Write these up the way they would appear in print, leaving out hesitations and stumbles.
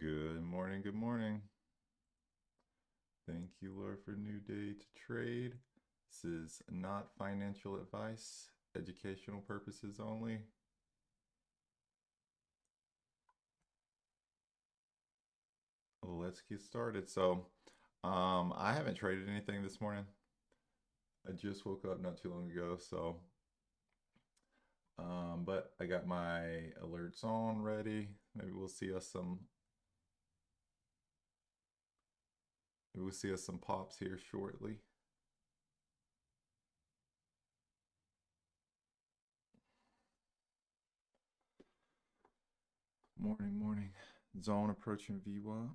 Good morning, good morning. Thank you, Lord, for a new day to trade. This is not financial advice, educational purposes only. Let's get started. I haven't traded anything this morning. I just woke up not too long ago, but I got my alerts on ready. Maybe we'll see us some pops here shortly. Morning, morning. Zone approaching VWAP.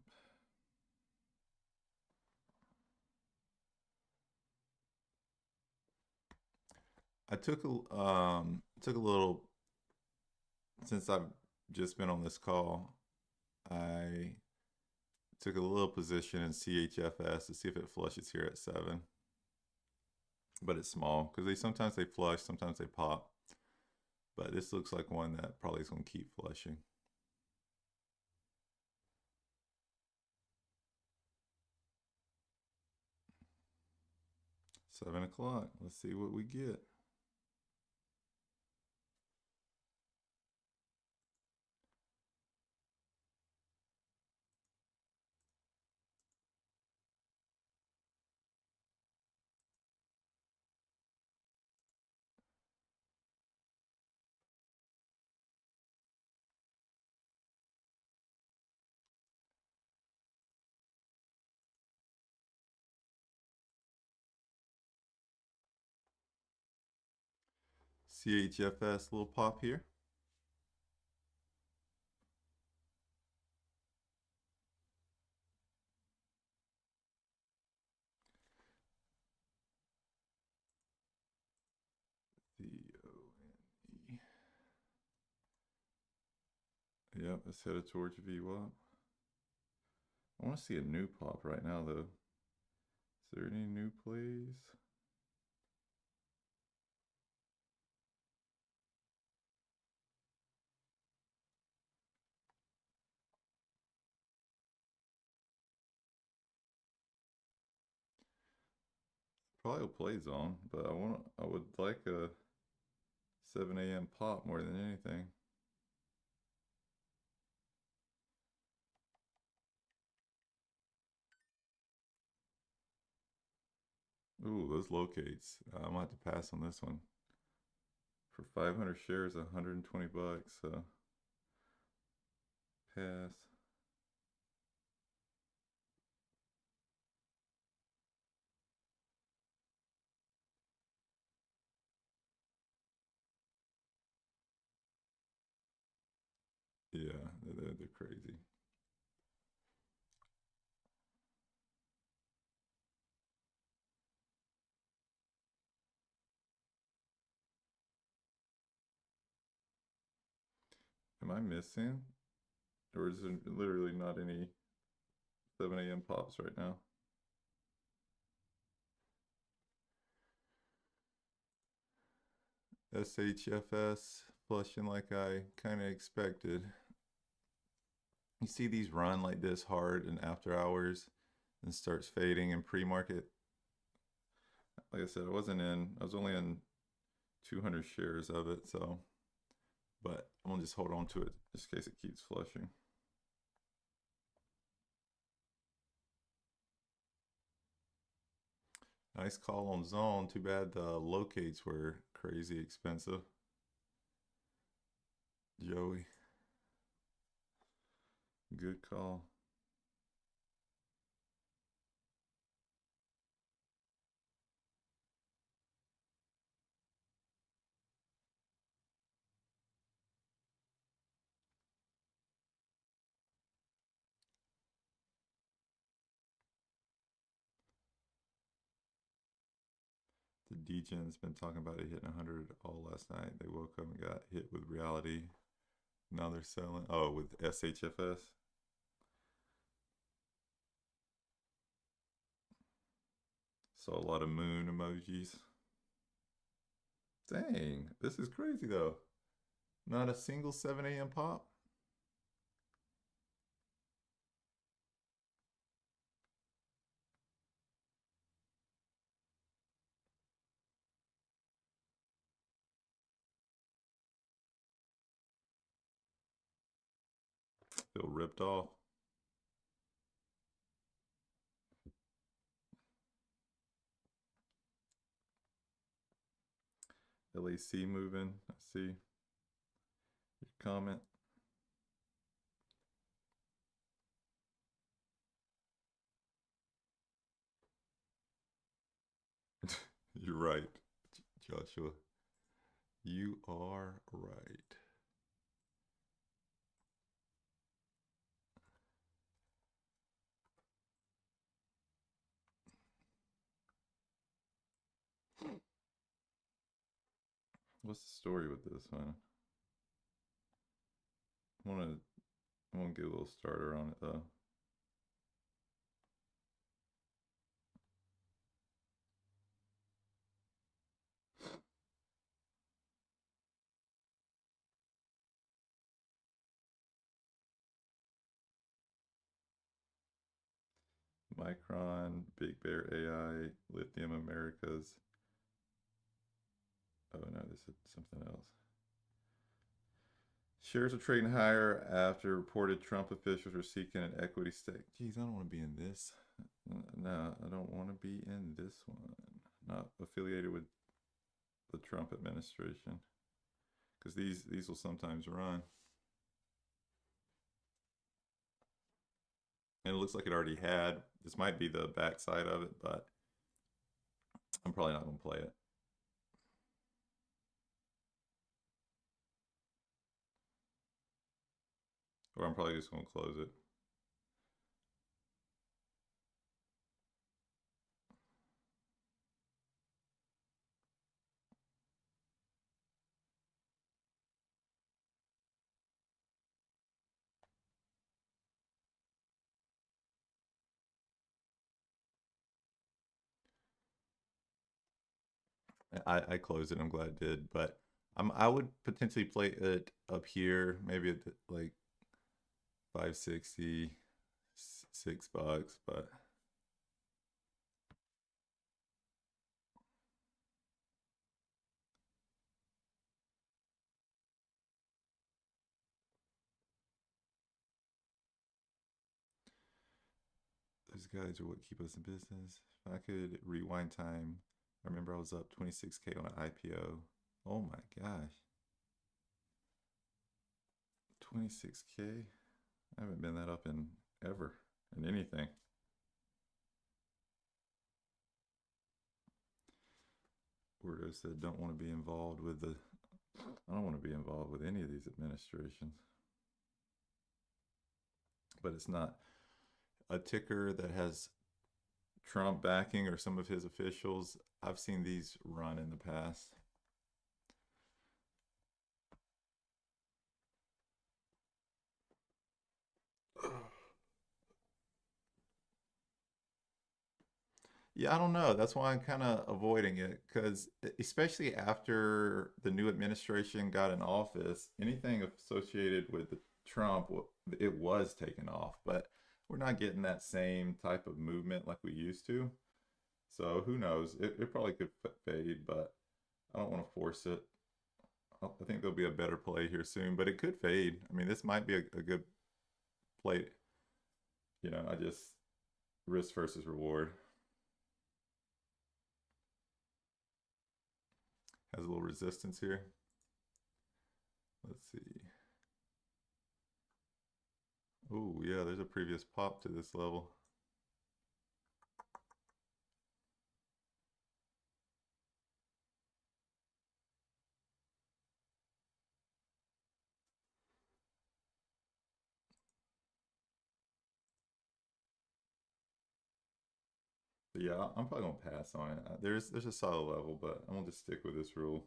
I took a little since I've just been on this call. I took a little position in CHFS to see if it flushes here at 7, but it's small because sometimes they flush, sometimes they pop. But this looks like one that probably is going to keep flushing. Seven o'clock. Let's see what we get. CHFS little pop here. ZONE. Yep, it's headed towards VWAP. I want to see a new pop right now though. Is there any new plays? Probably will play zone, but I would like a 7 a.m. pop more than anything. Ooh, those locates. I'm gonna have to pass on this one. For 500 shares, 120 bucks. Pass. Yeah, they're crazy. Am I missing? Or is there literally not any 7 a.m. pops right now? SHFS flushing like I kind of expected. You see these run like this hard in after hours and starts fading in pre-market. Like I said, I was only in 200 shares of it, but I'm gonna just hold on to it just in case it keeps flushing. Nice call on zone. Too bad the locates were crazy expensive. Joey. Good call. The DGen's been talking about it hitting 100 all last night. They woke up and got hit with reality. Now they're selling. Oh, with SHFS. Saw a lot of moon emojis. Dang, this is crazy though. Not a single 7 a.m. pop. Feel ripped off. LAC moving. I see your comment. You're right, Joshua. You are right. What's the story with this one? I want to get a little starter on it though. Micron, Big Bear AI, Lithium Americas. Oh no, this is something else. Shares are trading higher after reported Trump officials are seeking an equity stake. Geez, I don't want to be in this. No, I don't want to be in this one. Not affiliated with the Trump administration. Because these will sometimes run. And it looks like it already had. This might be the backside of it, but I'm probably not going to play it. Or I'm probably just going to close it. I closed it. I'm glad I did, but I would potentially play it up here, maybe at like 560, $6, but those guys are what keep us in business. If I could rewind time, I remember I was up 26K on an IPO. Oh my gosh. 26K? I haven't been that up in ever in anything. Wordo said don't want to be involved with the I don't want to be involved with any of these administrations. But it's not a ticker that has Trump backing or some of his officials. I've seen these run in the past. Yeah, I don't know. That's why I'm kind of avoiding it because, especially after the new administration got in office, anything associated with Trump, it was taken off. But we're not getting that same type of movement like we used to. So who knows? It probably could fade, but I don't want to force it. I think there'll be a better play here soon, but it could fade. I mean, this might be a good play. You know, I just risk versus reward. Has a little resistance here. Let's see. Oh, yeah, there's a previous pop to this level. But yeah, I'm probably gonna pass on it. There's a solid level, but I'm gonna just stick with this rule.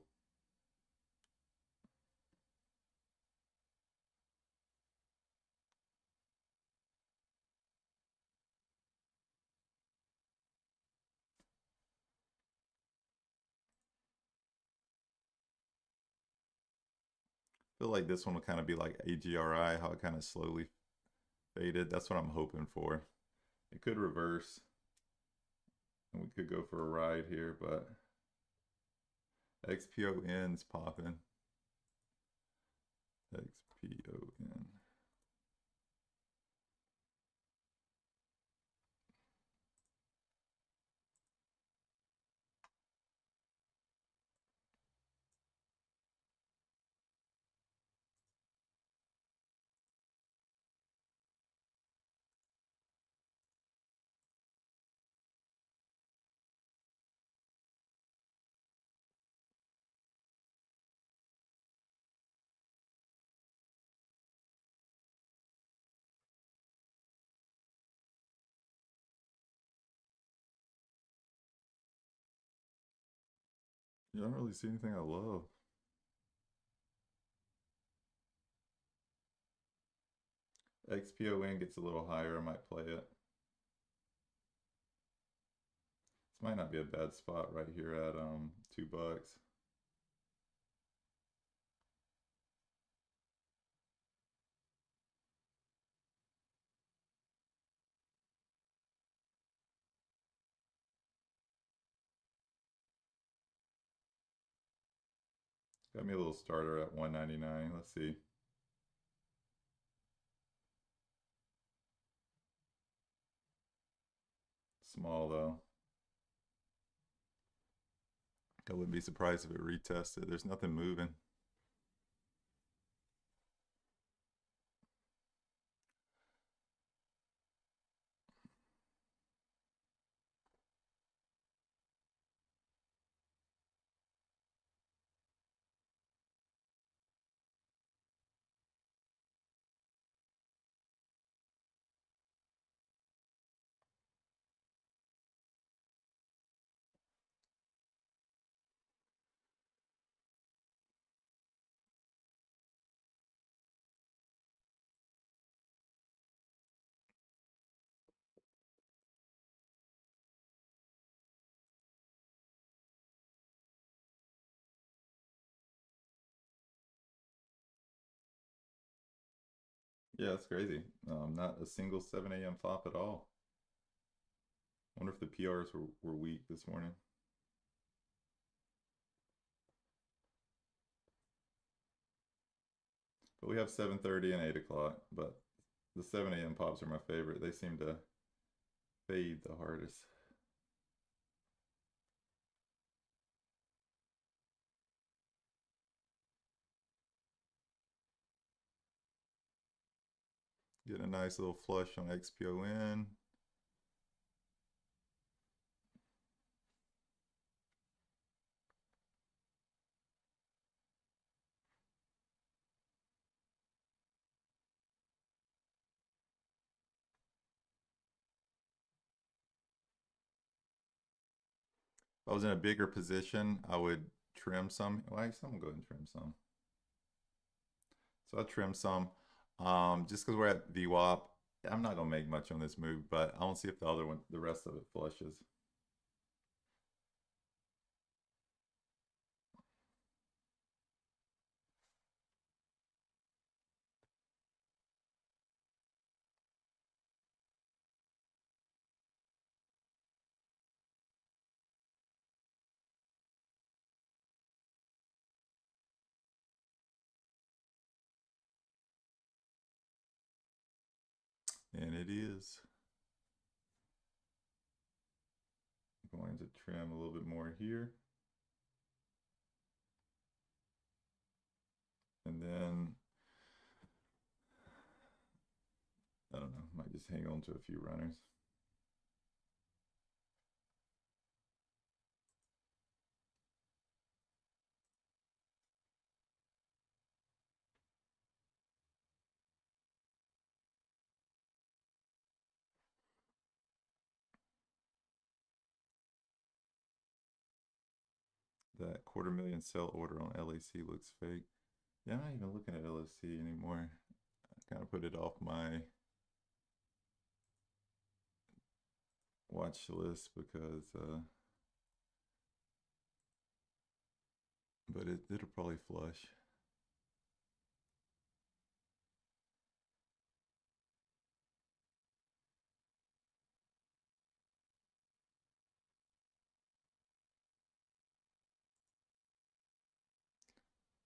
I feel like this one will kind of be like AGRI, how it kind of slowly faded. That's what I'm hoping for. It could reverse, and we could go for a ride here, but XPON's popping. XPON. You don't really see anything I love. XPON gets a little higher, I might play it. This might not be a bad spot right here at $2. Got me a little starter at 199. Let's see. Small though. I wouldn't be surprised if it retested. There's nothing moving. Yeah, it's crazy. Not a single 7 a.m. pop at all. Wonder if the PRs were weak this morning. But we have 7:30 and 8 o'clock. But the 7 a.m. pops are my favorite. They seem to fade the hardest. Getting a nice little flush on XPON. If I was in a bigger position, I would trim some. Well, actually, I'm gonna go ahead and trim some. So I'll trim some. Just because we're at VWAP, I'm not gonna make much on this move, but I want to see if the other one, the rest of it flushes. And it is. I'm going to trim a little bit more here. And then, I don't know, might just hang on to a few runners. That 250,000 sell order on LAC looks fake. Yeah, I'm not even looking at LAC anymore. I kind of put it off my watch list because, but it'll probably flush.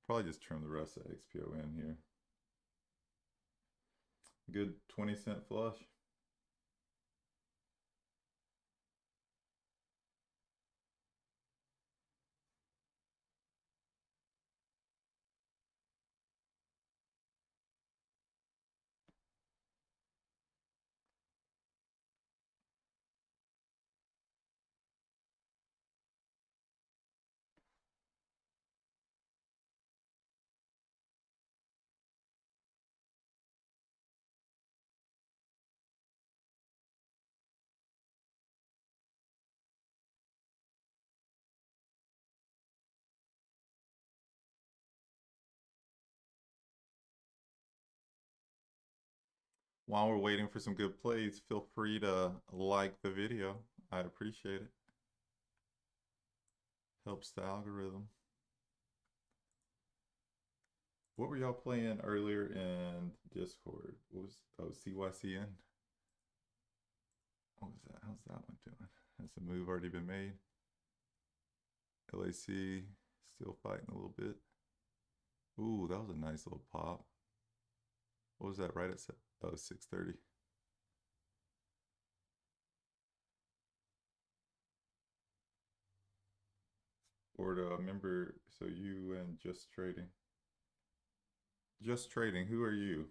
Probably just trim the rest of XPON here. Good 20-cent flush. While we're waiting for some good plays, feel free to like the video. I'd appreciate it. Helps the algorithm. What were y'all playing earlier in Discord? What was, oh, CYCN? What was that? How's that one doing? Has the move already been made? LAC still fighting a little bit. Ooh, that was a nice little pop. What was that, right at 6:30? Or to remember, so you and Just Trading. Just Trading, who are you?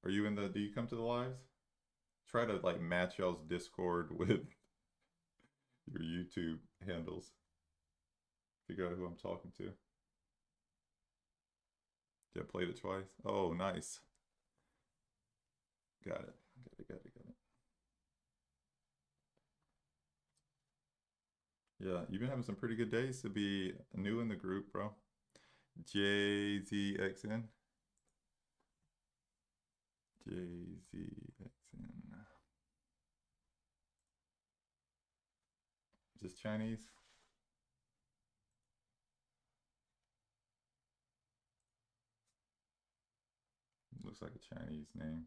Are you in the, do you come to the lives? Try to like match y'all's Discord with your YouTube handles. Figure out who I'm talking to. Yeah, played it twice. Oh, nice. Got it. Got it. Yeah, you've been having some pretty good days to be new in the group, bro. JZXN. JZXN. Just Chinese? Looks like a Chinese name.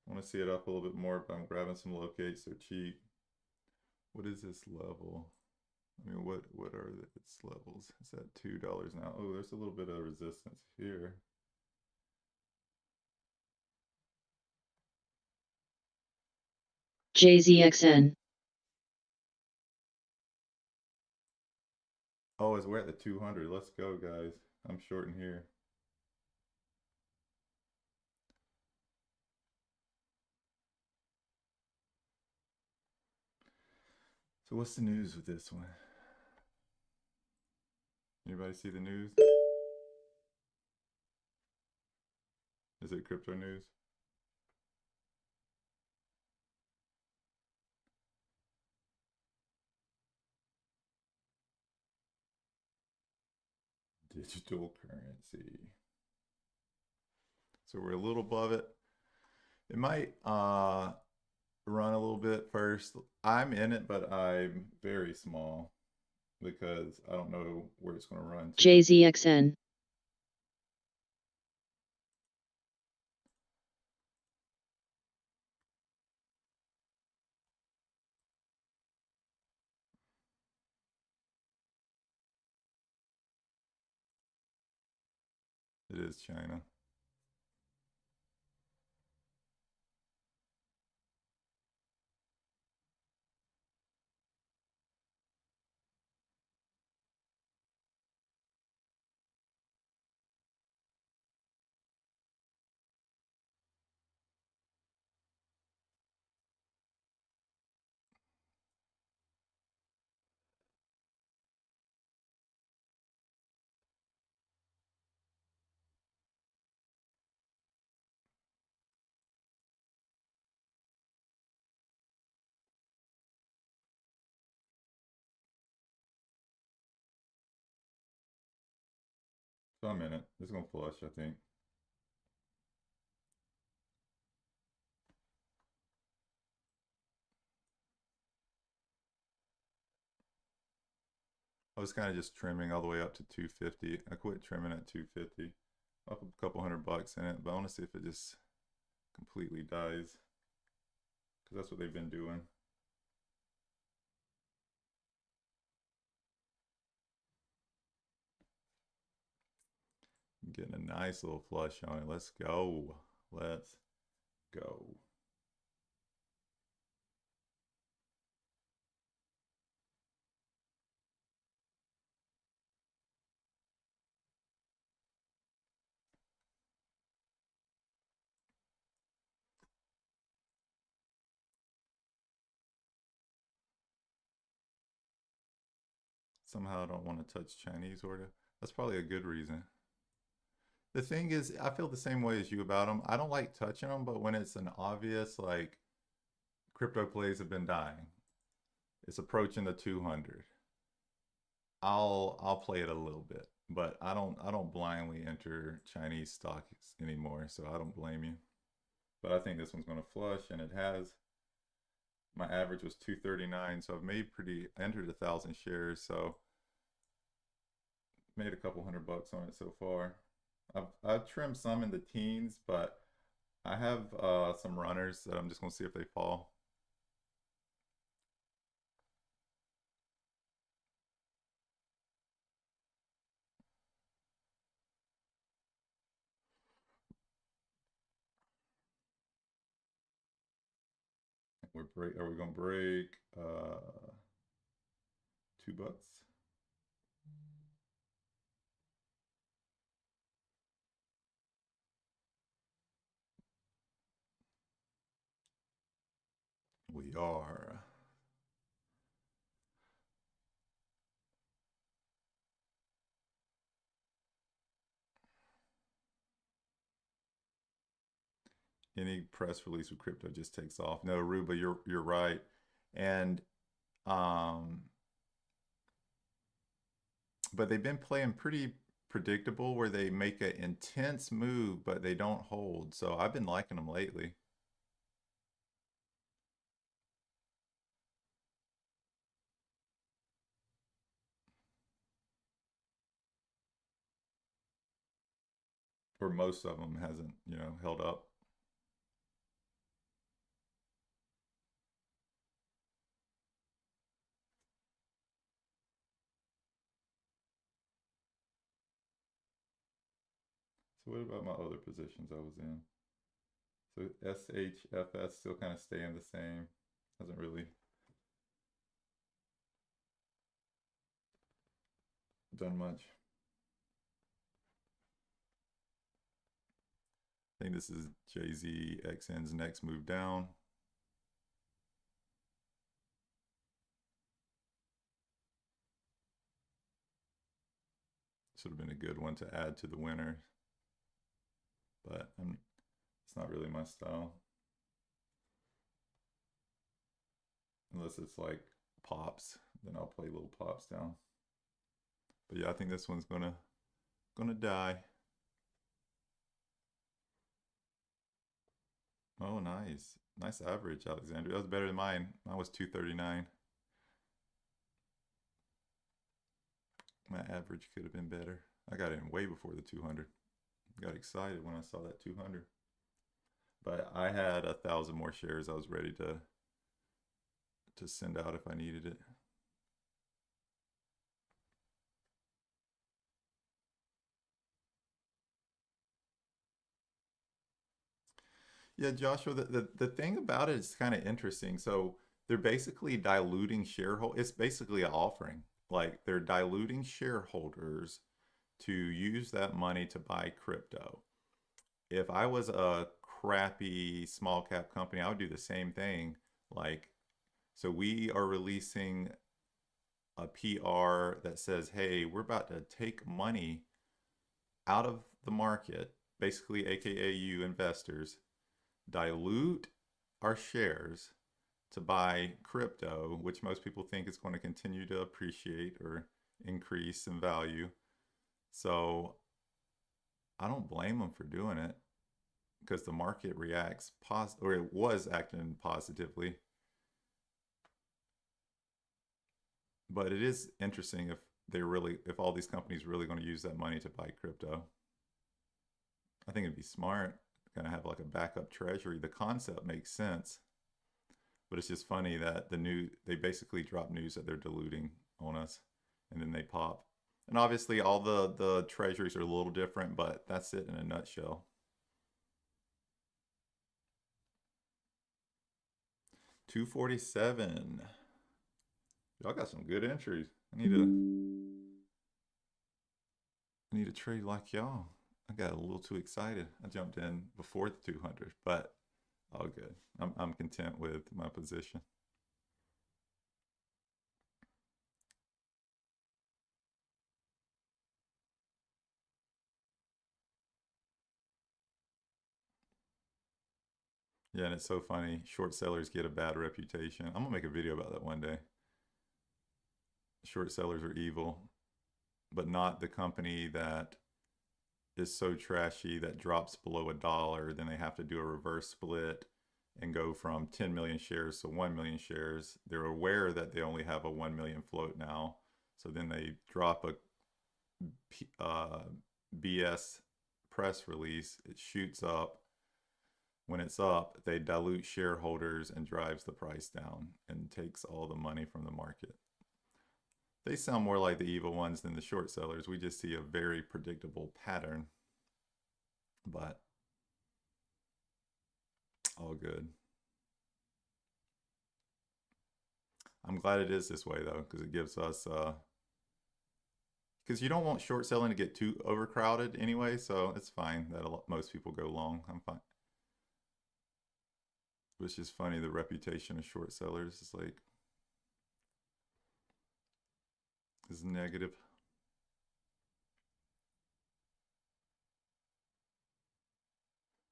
I want to see it up a little bit more, but I'm grabbing some locates. They're cheap. What is this level? I mean, what are its levels? It's at $2 now. Oh, there's a little bit of resistance here. JZXN. Oh, we're at the 200. Let's go, guys. I'm shorting here. So what's the news with this one? Anybody see the news? Is it crypto news? Digital currency. So we're a little above it. It might run a little bit first. I'm in it, but I'm very small because I don't know where it's going to run to. JZXN. It is China. So I'm in it. It's going to flush, I think. I was kind of just trimming all the way up to 250. I quit trimming at 250. Up a couple $100 in it, but I want to see if it just completely dies. Because that's what they've been doing. Getting a nice little flush on it. Let's go. Let's go. Somehow I don't want to touch Chinese order. That's probably a good reason. The thing is, I feel the same way as you about them. I don't like touching them, but when it's an obvious, like, crypto plays have been dying, it's approaching the 200. I'll play it a little bit, but I don't blindly enter Chinese stocks anymore, so I don't blame you. But I think this one's going to flush, and it has. My average was 239, so I've made pretty. I entered 1,000 shares, so made a couple $100 on it so far. I've trimmed some in the teens, but I have some runners that I'm just gonna see if they fall. Are we gonna break $2? We are. Any press release with crypto just takes off. No, Ruba, you're right. And um but they've been playing pretty predictable where they make an intense move but they don't hold. So I've been liking them lately. Or most of them hasn't, held up. So what about my other positions I was in? So SHFS still kind of staying the same. Hasn't really done much. I think this is JZXN's next move down. This would have been a good one to add to the winner, but it's not really my style. Unless it's like pops, then I'll play little pops down. But yeah, I think this one's gonna die. Oh, nice. Nice average, Alexander. That was better than mine. Mine was 239. My average could have been better. I got in way before the 200. Got excited when I saw that 200. But I had 1,000 more shares I was ready to send out if I needed it. Yeah, Joshua, the thing about it is kind of interesting. So they're basically diluting shareholders. It's basically an offering. Like they're diluting shareholders to use that money to buy crypto. If I was a crappy small cap company, I would do the same thing. Like, so we are releasing a PR that says, hey, we're about to take money out of the market, basically, AKA you investors, dilute our shares to buy crypto, which most people think is going to continue to appreciate or increase in value. So I don't blame them for doing it because the market reacts or it was acting positively. But it is interesting if all these companies really going to use that money to buy crypto. I think it'd be smart, kind of have like a backup treasury. The concept makes sense, but it's just funny that they basically drop news that they're diluting on us, and then they pop. And obviously, all the treasuries are a little different, but that's it in a nutshell. 247. Y'all got some good entries. I need to trade like y'all. I got a little too excited. I jumped in before the 200, but all good. I'm content with my position. Yeah, and it's so funny. Short sellers get a bad reputation. I'm gonna make a video about that one day. short sellers are evil, but not the company that is so trashy that drops below $1, then they have to do a reverse split and go from 10 million shares to 1 million shares. They're aware that they only have a 1 million float now. So then they drop a BS press release. It shoots up. When it's up, they dilute shareholders and drives the price down and takes all the money from the market. They sound more like the evil ones than the short sellers. We just see a very predictable pattern, but all good. I'm glad it is this way though, because it gives us because you don't want short selling to get too overcrowded anyway, so it's fine that most people go long. I'm fine. Which is funny, the reputation of short sellers is like is negative.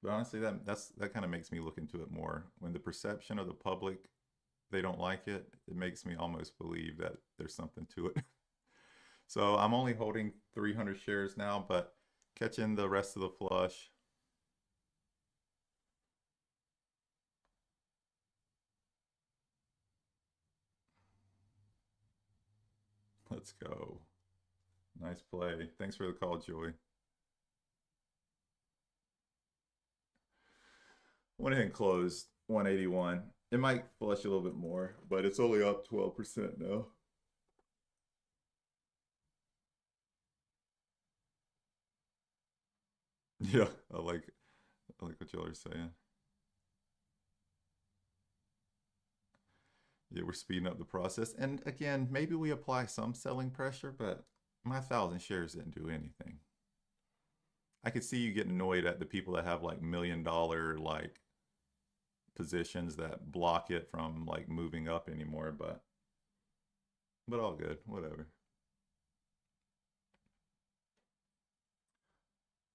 But honestly, that kind of makes me look into it more. When the perception of the public they don't like it, it makes me almost believe that there's something to it. So I'm only holding 300 shares now, but catching the rest of the flush. Let's go. Nice play. Thanks for the call, Joey. Went ahead and closed 181. It might flush a little bit more, but it's only up 12% now. Yeah, I like what y'all are saying. Yeah, we're speeding up the process. And again, maybe we apply some selling pressure, but my 1,000 shares didn't do anything. I could see you getting annoyed at the people that have like $1 million like positions that block it from like moving up anymore, but all good, whatever.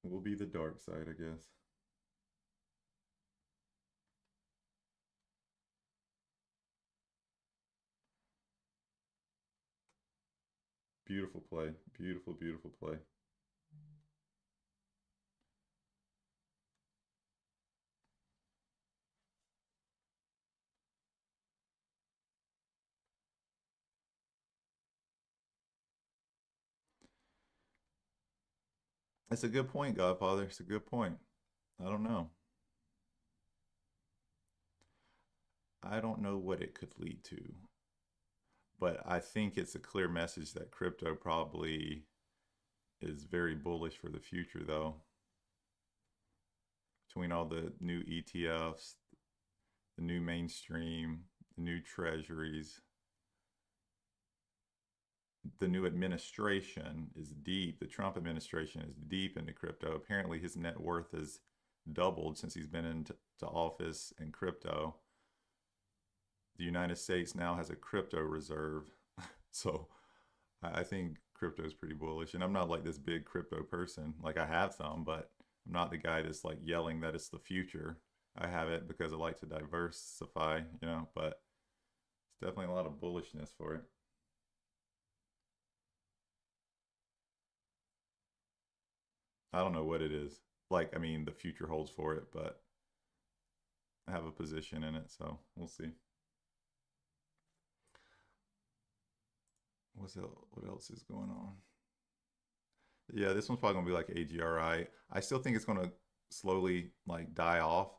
We'll be the dark side, I guess. Beautiful play. Beautiful, beautiful play. It's a good point, Godfather. It's a good point. I don't know. I don't know what it could lead to, but I think it's a clear message that crypto probably is very bullish for the future, though. Between all the new ETFs, the new mainstream, the new treasuries, the new administration is deep. The Trump administration is deep into crypto. Apparently, his net worth has doubled since he's been into office in crypto. The United States now has a crypto reserve. So I think crypto is pretty bullish. And I'm not like this big crypto person. Like I have some, but I'm not the guy that's like yelling that it's the future. I have it because I like to diversify, but it's definitely a lot of bullishness for it. I don't know what it is. Like, I mean, the future holds for it, but I have a position in it, so we'll see. What else is going on? Yeah, this one's probably gonna be like AGRI. I still think it's gonna slowly like die off.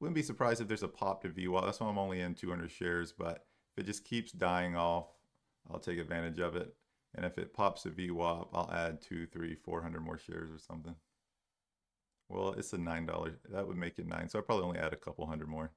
Wouldn't be surprised if there's a pop to VWAP. That's why I'm only in 200 shares, but if it just keeps dying off, I'll take advantage of it. And if it pops to VWAP, I'll add 2, 3, 400 more shares or something. Well, it's a $9. That would make it 9. So I'll probably only add a couple hundred more.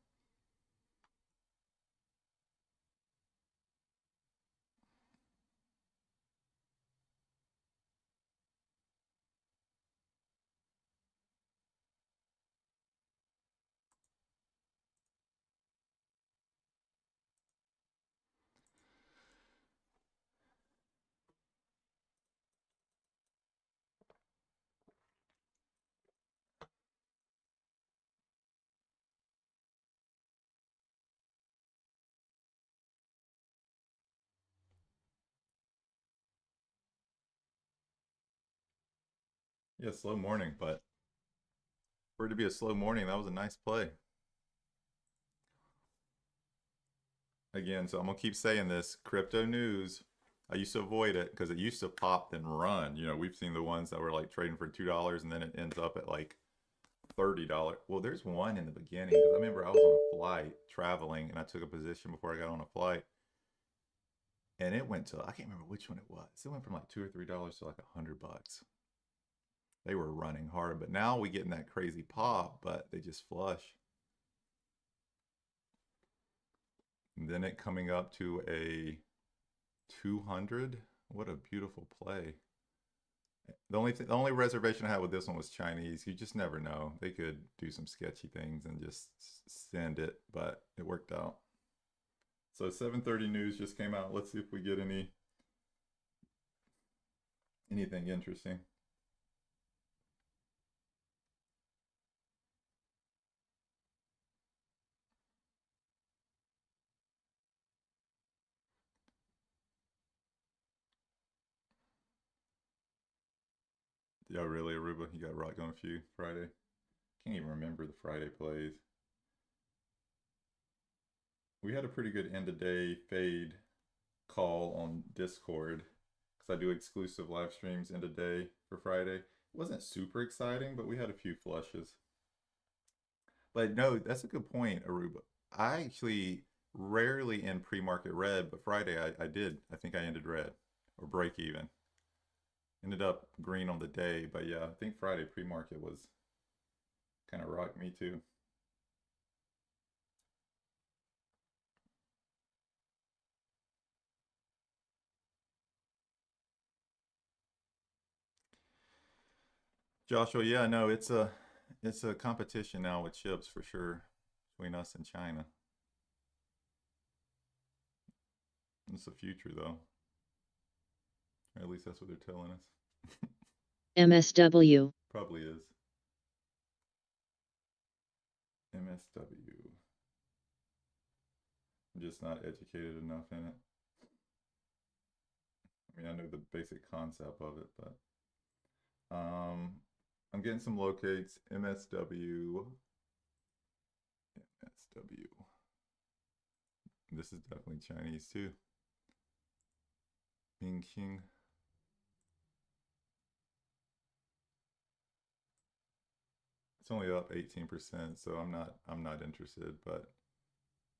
Yeah, slow morning, but for it to be a slow morning, that was a nice play. Again, so I'm gonna keep saying this, crypto news, I used to avoid it because it used to pop and run. You know, we've seen the ones that were like trading for $2 and then it ends up at like $30. Well, there's one in the beginning because I remember I was on a flight traveling and I took a position before I got on a flight and it went to, I can't remember which one it was. It went from like $2 or $3 to like $100. They were running hard, but now we get in that crazy pop, but they just flush. And then it coming up to a 200. What a beautiful play. The only reservation I had with this one was Chinese. You just never know. They could do some sketchy things and just send it, but it worked out. So 7:30 news just came out. Let's see if we get anything interesting. Yeah, really, Aruba? You got rocked on a few Friday? Can't even remember the Friday plays. We had a pretty good end of day fade call on Discord because I do exclusive live streams end of day for Friday. It wasn't super exciting, but we had a few flushes. But no, that's a good point, Aruba. I actually rarely end pre-market red, but Friday I did. I think I ended red or break even. Ended up green on the day, but yeah, I think Friday pre-market was kind of rocked me too. Joshua, yeah, no, it's a competition now with chips for sure between us and China. It's the future though. Or at least that's what they're telling us. MSW. Probably is. MSW. I'm just not educated enough in it. I mean, I know the basic concept of it, but I'm getting some locates. MSW. MSW. This is definitely Chinese too. Bing King. It's only up 18%, so I'm not interested, but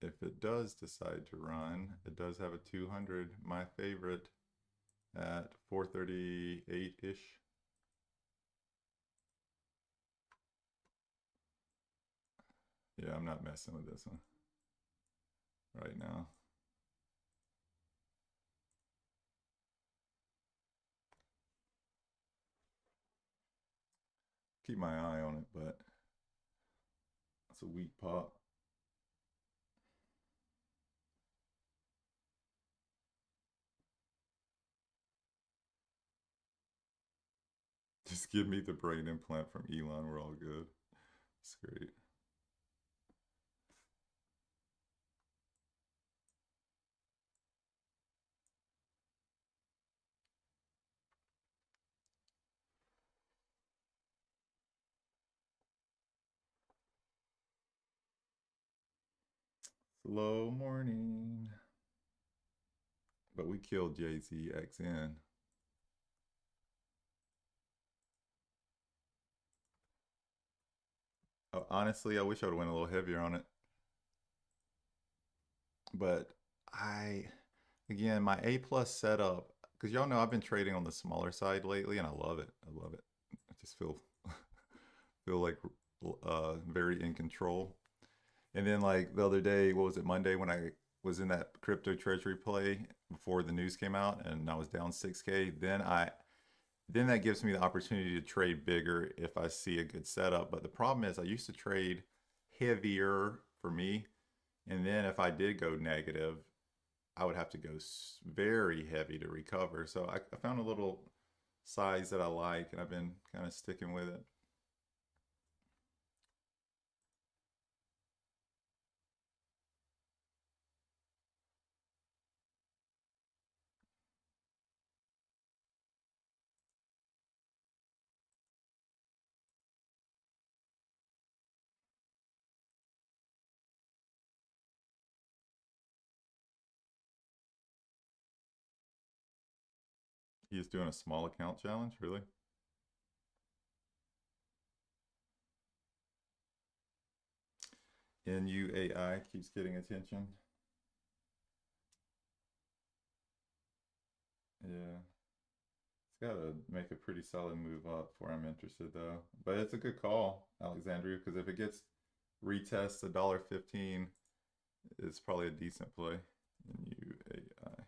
if it does decide to run, it does have a 200, my favorite, at 438-ish. Yeah, I'm not messing with this one right now. Keep my eye on it, but it's a weak pop. Just give me the brain implant from Elon. We're all good. It's great. Slow morning. But we killed JZXN. Oh, honestly, I wish I would have went a little heavier on it. But I, again, my A plus setup, because y'all know I've been trading on the smaller side lately, and I love it. I love it. I just feel like very in control. And then like the other day, what was it, Monday, when I was in that crypto treasury play before the news came out and I was down 6K, then that gives me the opportunity to trade bigger if I see a good setup. But the problem is I used to trade heavier for me. And then if I did go negative, I would have to go very heavy to recover. So I found a little size that I like and I've been kind of sticking with it. He's doing a small account challenge, really? NUAI keeps getting attention. Yeah. It's got to make a pretty solid move up before I'm interested, though. But it's a good call, Alexandria, because if it gets retests $1.15, it's probably a decent play. NUAI.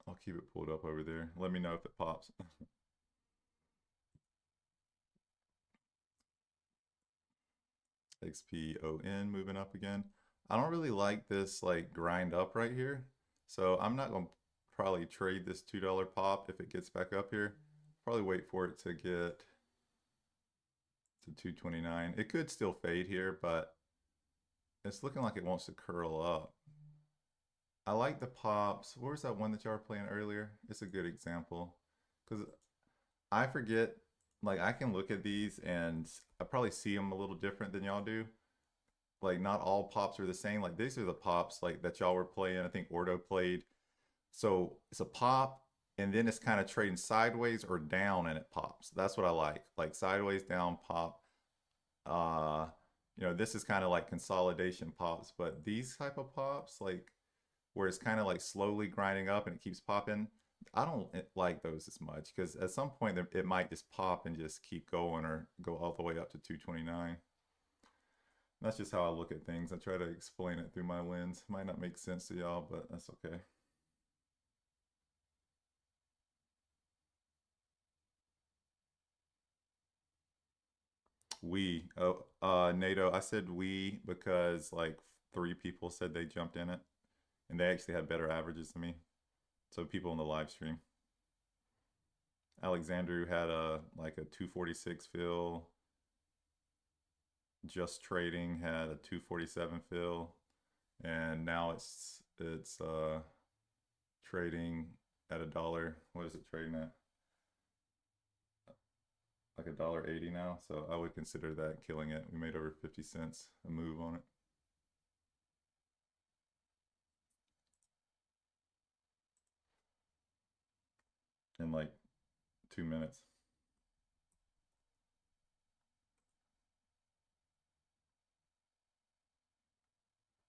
I'll keep it pulled up over there. Let me know if it pops. XPON moving up again. I don't really like this like grind up right here. So I'm not going to probably trade this $2 pop if it gets back up here. Probably wait for it to get to 229. It could still fade here, but it's looking like it wants to curl up. I like the pops. What was that one that y'all were playing earlier? It's a good example. Because I forget, like I can look at these and I probably see them a little different than y'all do. Like not all pops are the same. Like these are the pops like that y'all were playing. I think Ordo played. So it's a pop and then it's kind of trading sideways or down and it pops. That's what I like. Like sideways, down, pop. Uh, this is kind of like consolidation pops, but these type of pops, like where it's kind of like slowly grinding up and it keeps popping, I don't like those as much because at some point it might just pop and just keep going or go all the way up to 229. That's just how I look at things. I try to explain it through my lens. Might not make sense to y'all, but that's okay. NATO. I said we because like 3 people said they jumped in it, and they actually had better averages than me. So people in the live stream. Alexander had a like a 246 fill. Just Trading had a 247 fill, and now it's trading at a dollar. What is it trading at? Like $1.80 now. So I would consider that killing it. We made over 50 cents a move on it. In like 2 minutes.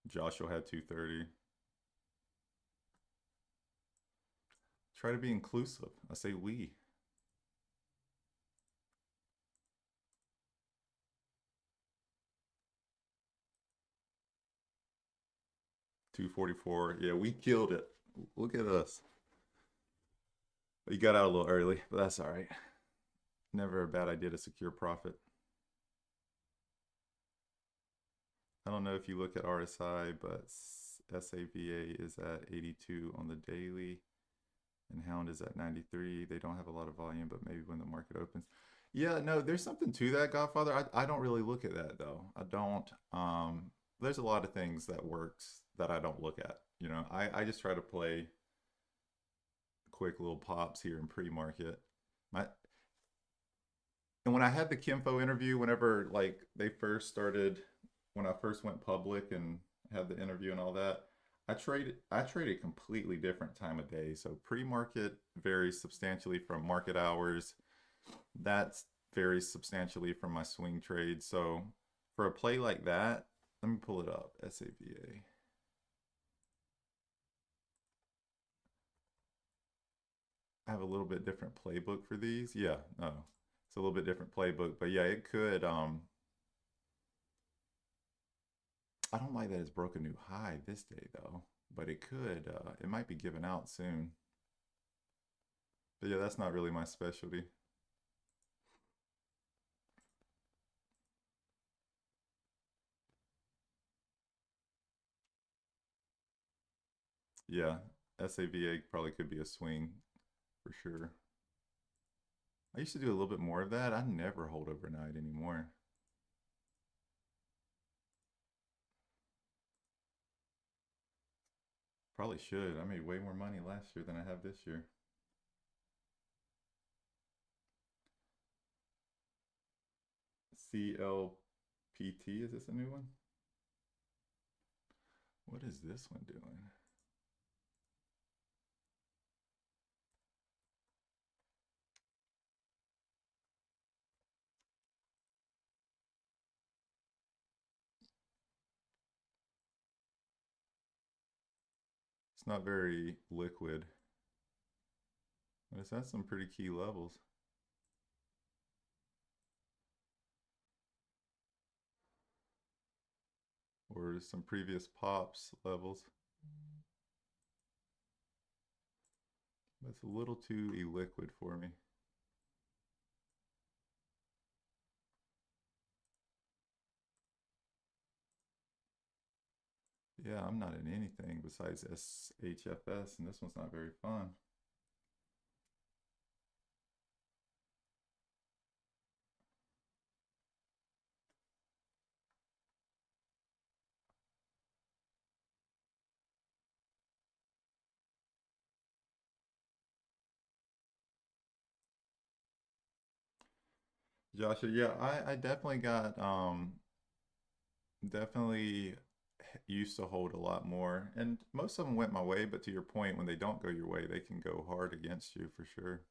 Joshua had 230. Try to be inclusive. I say we. $2.44. Yeah, we killed it. Look at us. You got out a little early, but that's all right. Never a bad idea to secure profit. I don't know if you look at RSI, but SAVA is at 82 on the daily, and Hound is at 93. They don't have a lot of volume, but maybe when the market opens. Yeah, no, there's something to that, Godfather. I don't really look at that though. I don't. There's a lot of things that works that I don't look at. I just try to play quick little pops here in pre-market. My and when I had the Kimfo interview, whenever like they first started, when I first went public and had the interview and all that, I trade a completely different time of day. So pre-market varies substantially from market hours. That's varies substantially from my swing trade. So for a play like that, let me pull it up. SAVA. I have a little bit different playbook for these. Yeah, no. It's a little bit different playbook, but yeah, it could I don't like that it's broke a new high this day though, but it might be given out soon. But yeah, that's not really my specialty. Yeah, SAVA probably could be a swing for sure. I used to do a little bit more of that. I never hold overnight anymore. Probably should. I made way more money last year than I have this year. CLPT, is this a new one? What is this one doing? It's not very liquid. But it's at some pretty key levels. Or some previous pops levels. But it's a little too illiquid for me. Yeah, I'm not in anything besides SHFS, and this one's not very fun. Joshua, yeah, I definitely got definitely used to hold a lot more, and most of them went my way, but to your point, when they don't go your way, they can go hard against you for sure.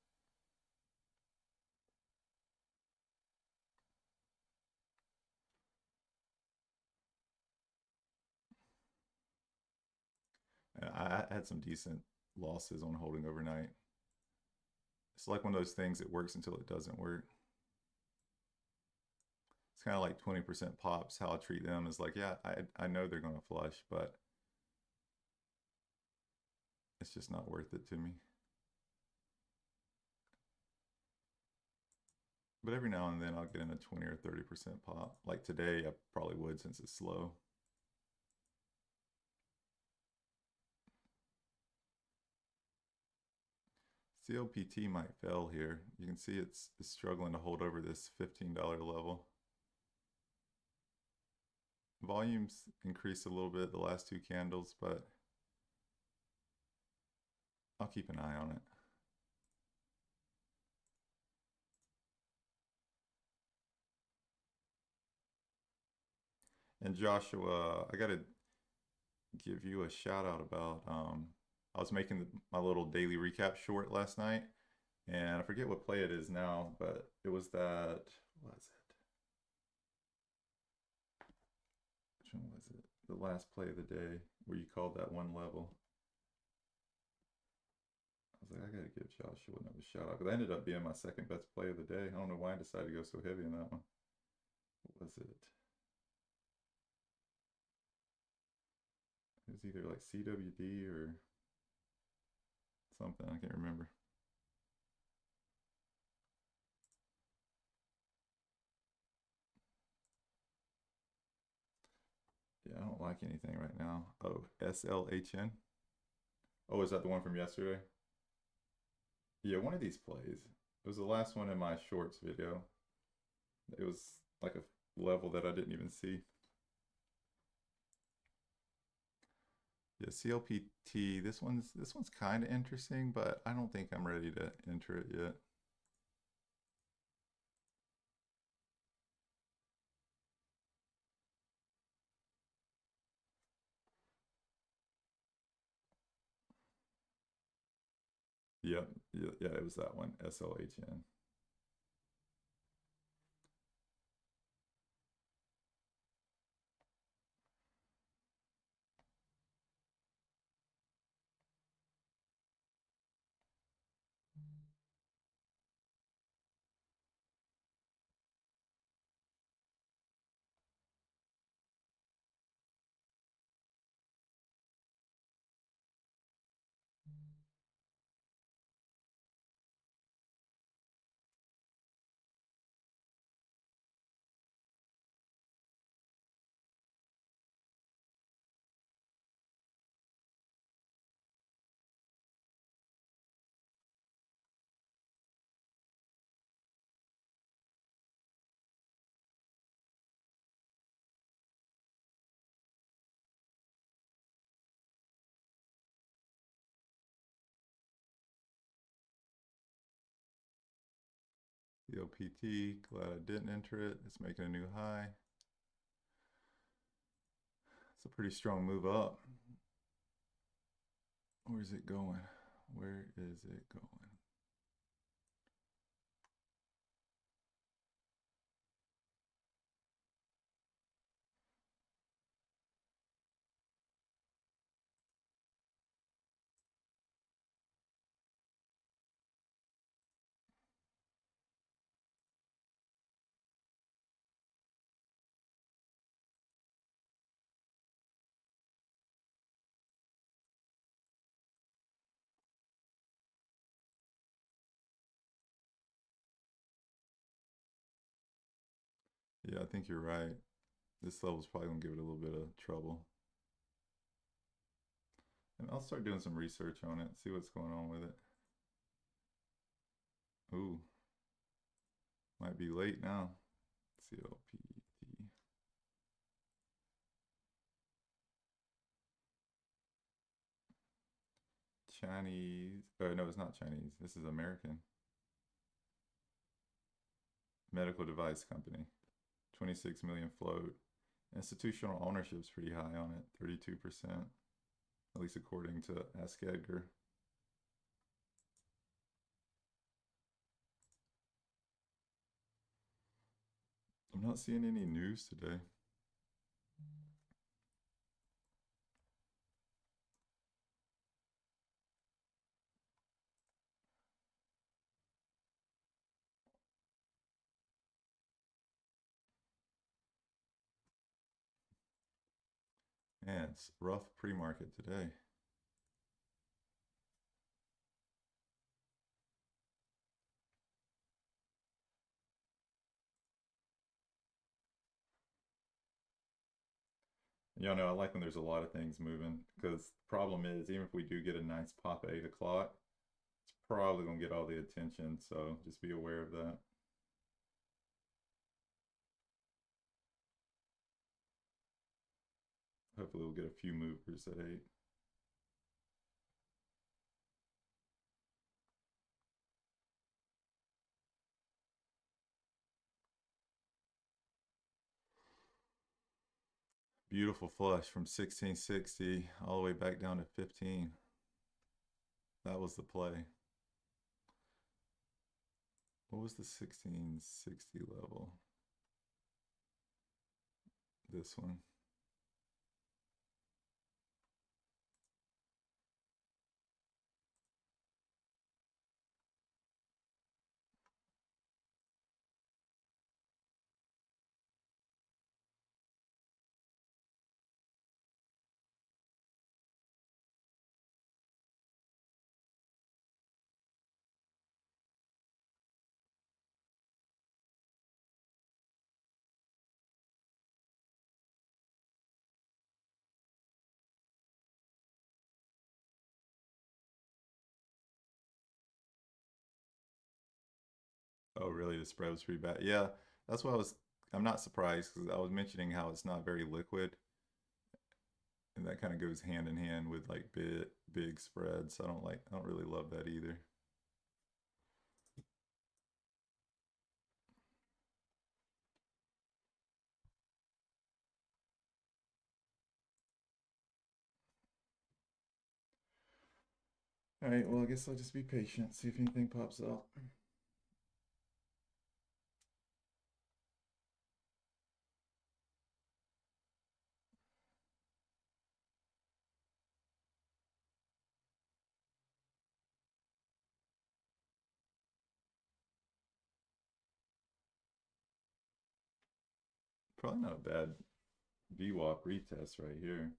I had some decent losses on holding overnight. It's like one of those things that works until it doesn't work. It's kind of like 20% pops. How I treat them is like, yeah, I know they're going to flush, but it's just not worth it to me. But every now and then I'll get in a 20 or 30% pop. Like today, I probably would since it's slow. CLPT might fail here. You can see it's struggling to hold over this $15 level. Volumes increased a little bit the last two candles, but I'll keep an eye on it. And Joshua, I got to give you a shout out about I was making my little daily recap short last night, and I forget what play it is now, but it was that, what was it? Which one was it? The last play of the day where you called that one level. I was like, I gotta give Joshua another shout out because that ended up being my second best play of the day. I don't know why I decided to go so heavy in that one. What was it? It was either like CWD or something. I can't remember. Yeah, I don't like anything right now. Oh, SLHN. Oh, is that the one from yesterday? Yeah, one of these plays. It was the last one in my shorts video. It was like a level that I didn't even see. Yeah, CLPT. This one's kind of interesting, but I don't think I'm ready to enter it yet. Yep. Yeah, it was that one. SLHN. COPT, glad I didn't enter it. It's making a new high. It's a pretty strong move up. Where's it going? Where is it going? Yeah, I think you're right. This level's probably gonna give it a little bit of trouble. And I'll start doing some research on it, see what's going on with it. Ooh, might be late now. COPT. Chinese, no, it's not Chinese. This is American. Medical device company. 26 million float. Institutional ownership's pretty high on it, 32%, at least according to AskEdgar. I'm not seeing any news today. Man, it's rough pre-market today. Y'all know I like when there's a lot of things moving, because the problem is, even if we do get a nice pop at 8 o'clock, it's probably going to get all the attention, so just be aware of that. Hopefully we'll get a few movers at 8. Beautiful flush from 1660 all the way back down to 15. That was the play. What was the 1660 level? This one. Oh, really? The spread was pretty bad. Yeah, that's why I'm not surprised, because I was mentioning how it's not very liquid, and that kind of goes hand in hand with like big spreads. I don't really love that either. All right, well, I guess I'll just be patient, see if anything pops up. Probably not a bad VWAP retest right here.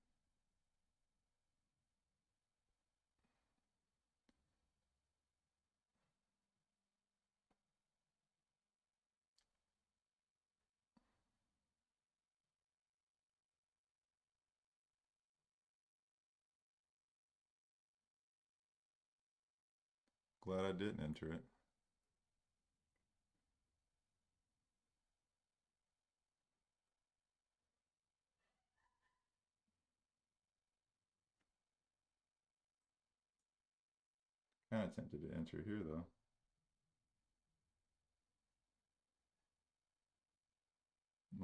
Glad I didn't enter it. Kind of tempted to enter here though.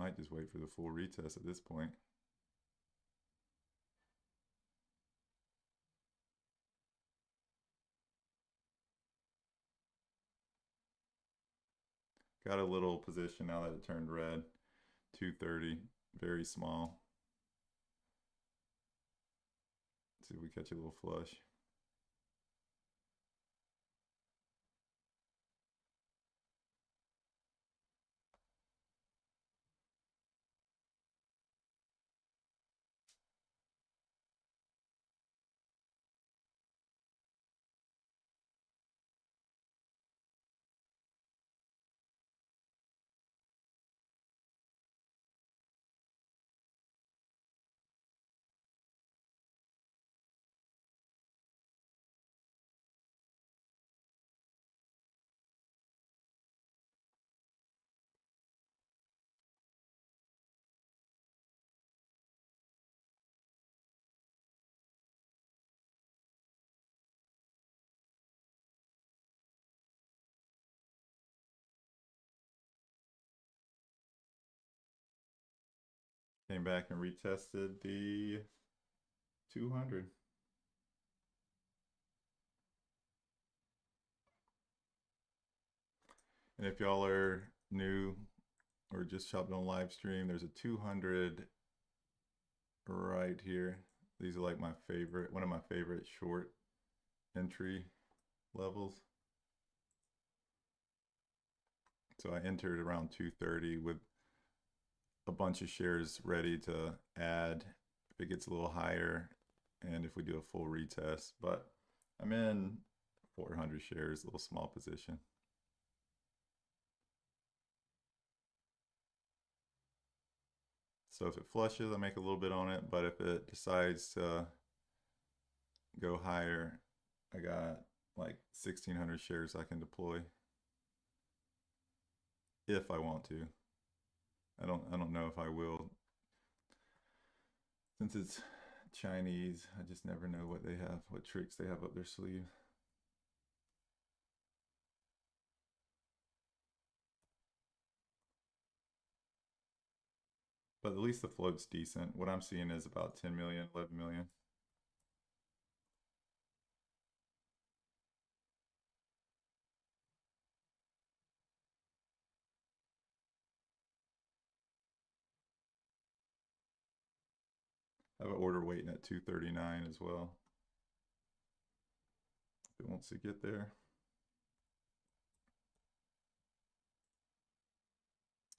Might just wait for the full retest at this point. Got a little position now that it turned red. 230, very small. Let's see if we catch a little flush. Came back and retested the 200. And if y'all are new or just shopping on live stream, there's a 200 right here. These are like my favorite, one of my favorite short entry levels. So I entered around 230 with a bunch of shares ready to add if it gets a little higher and if we do a full retest. But I'm in 400 shares, a little small position. So if it flushes, I make a little bit on it, but if it decides to go higher, I got like 1,600 shares I can deploy if I want to. I don't know if I will. Since it's Chinese, I just never know what they have, what tricks they have up their sleeve. But at least the float's decent. What I'm seeing is about 10 million, 11 million. I have an order waiting at 239 as well. If it wants to get there.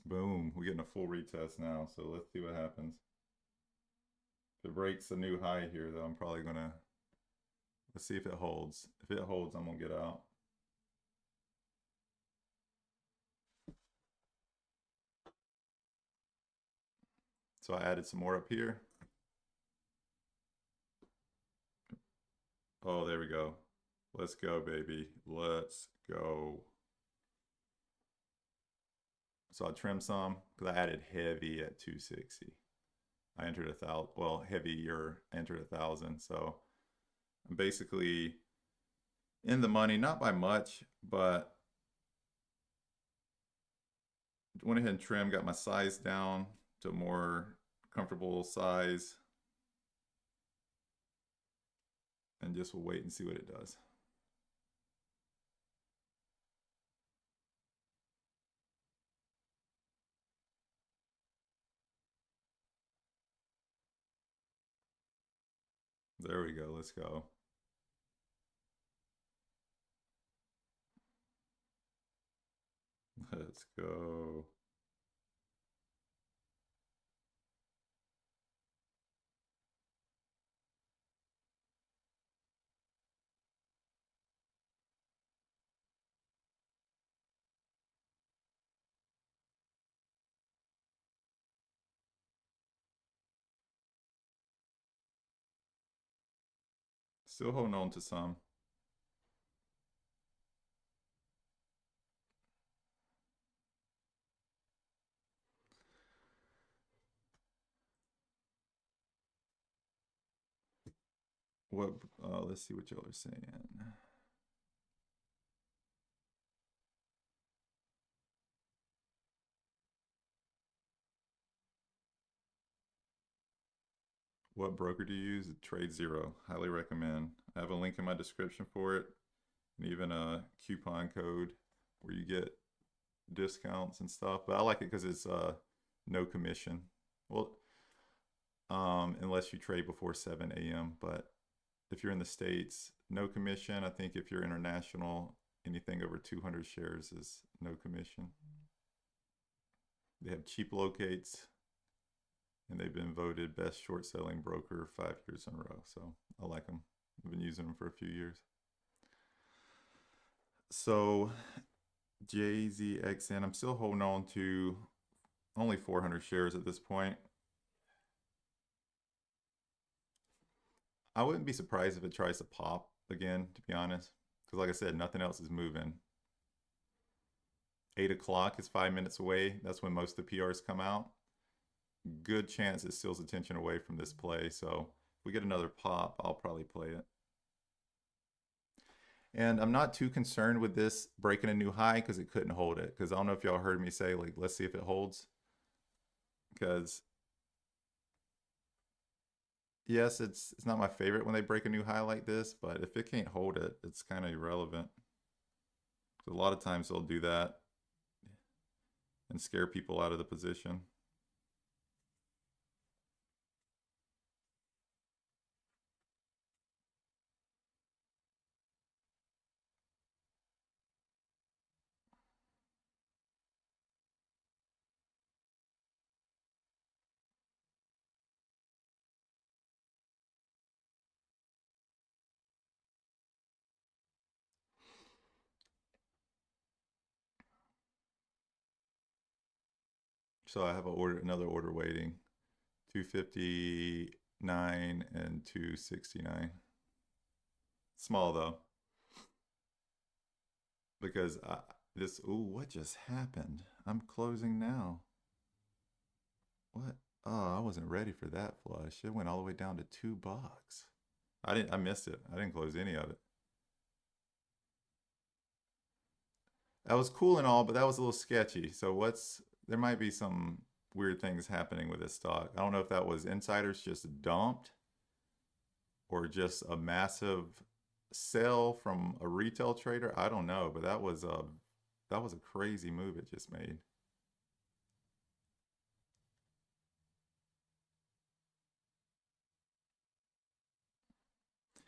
Boom, we're getting a full retest now, so let's see what happens. If it breaks a new high here, though, I'm probably gonna, let's see if it holds. If it holds, I'm gonna get out. So I added some more up here. Oh, there we go. Let's go, baby. Let's go. So I trimmed some because I added heavy at 260. I entered 1,000, well, heavier, I entered 1,000. So I'm basically in the money, not by much, but went ahead and trimmed, got my size down to a more comfortable size. And just we'll wait and see what it does. There we go, let's go. Let's go. Still holding on to some. What? Let's see what y'all are saying. What broker do you use? TradeZero. Highly recommend. I have a link in my description for it, and even a coupon code where you get discounts and stuff. But I like it because it's no commission. Well, unless you trade before 7 a.m. But if you're in the States, no commission. I think if you're international, anything over 200 shares is no commission. They have cheap locates, and they've been voted best short selling broker 5 years in a row. So I like them. I've been using them for a few years. So JZXN, I'm still holding on to only 400 shares at this point. I wouldn't be surprised if it tries to pop again, to be honest. Because like I said, nothing else is moving. 8 o'clock is 5 minutes away. That's when most of the PRs come out. Good chance it steals attention away from this play. So if we get another pop, I'll probably play it. And I'm not too concerned with this breaking a new high because it couldn't hold it. Because I don't know if y'all heard me say, like, let's see if it holds. Because yes, it's not my favorite when they break a new high like this, but if it can't hold it, it's kind of irrelevant. A lot of times they'll do that and scare people out of the position. So I have another order waiting, 259 and 269. Small though, because what just happened? I'm closing now. What? Oh, I wasn't ready for that flush. It went all the way down to $2. I missed it. I didn't close any of it. That was cool and all, but that was a little sketchy. So there might be some weird things happening with this stock. I don't know if that was insiders just dumped or just a massive sell from a retail trader. I don't know, but that was a crazy move it just made.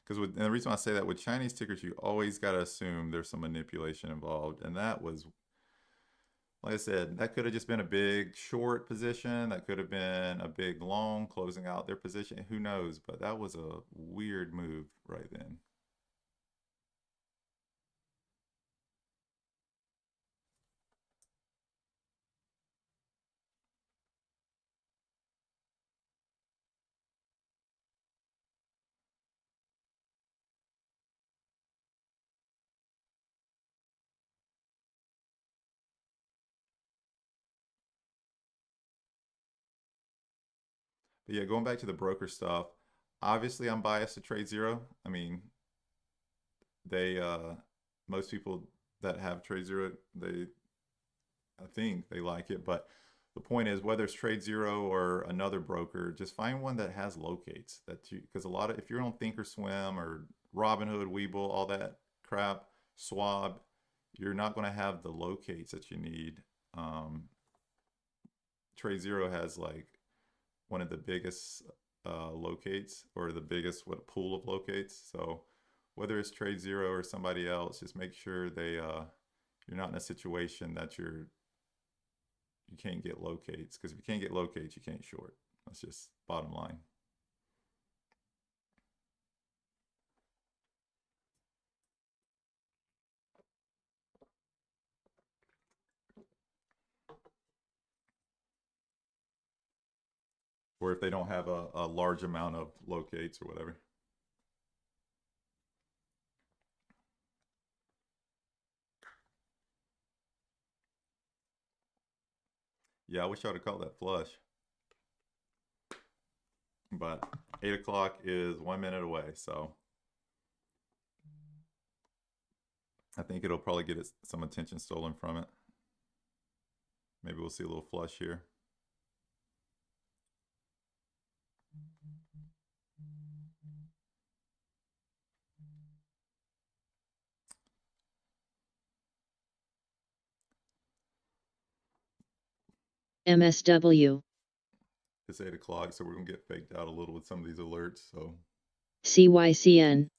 Because and the reason I say that with Chinese tickers, you always got to assume there's some manipulation involved, and that was, like I said, that could have just been a big short position. That could have been a big long closing out their position. Who knows? But that was a weird move right then. But yeah, going back to the broker stuff, obviously I'm biased to TradeZero. I mean, they most people that have TradeZero, I think they like it, but the point is whether it's TradeZero or another broker, just find one that has locates because if you're on Thinkorswim or Robinhood, Webull, all that crap, Swab, you're not going to have the locates that you need. TradeZero has like one of the biggest locates or the biggest pool of locates. So whether it's TradeZero or somebody else, just make sure you're not in a situation that you can't get locates, because if you can't get locates, you can't short. That's just bottom line. Or if they don't have a large amount of locates or whatever. Yeah, I wish I would have caught that flush. But 8 o'clock is 1 minute away, so I think it'll probably get some attention stolen from it. Maybe we'll see a little flush here. MSW. It's 8 o'clock, so we're going to get faked out a little with some of these alerts, so CYCN.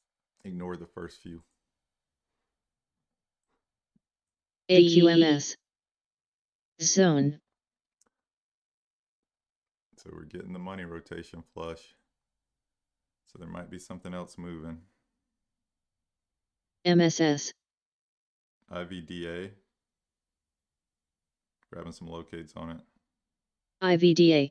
ignore the first few. AQMS. Zone. So we're getting the money rotation flush. So there might be something else moving. MSS. IVDA. Grabbing some locates on it. IVDA.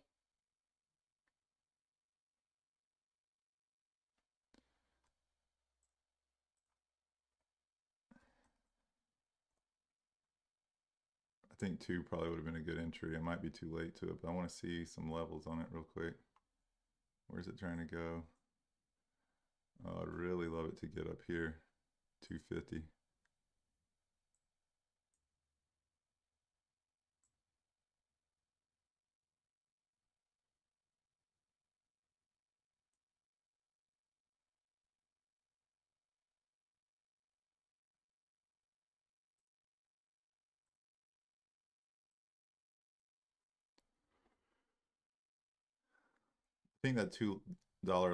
I think 2 probably would have been a good entry. It might be too late to it, but I want to see some levels on it real quick. Where's it trying to go? Oh, I'd really love it to get up here. 250. I think that $2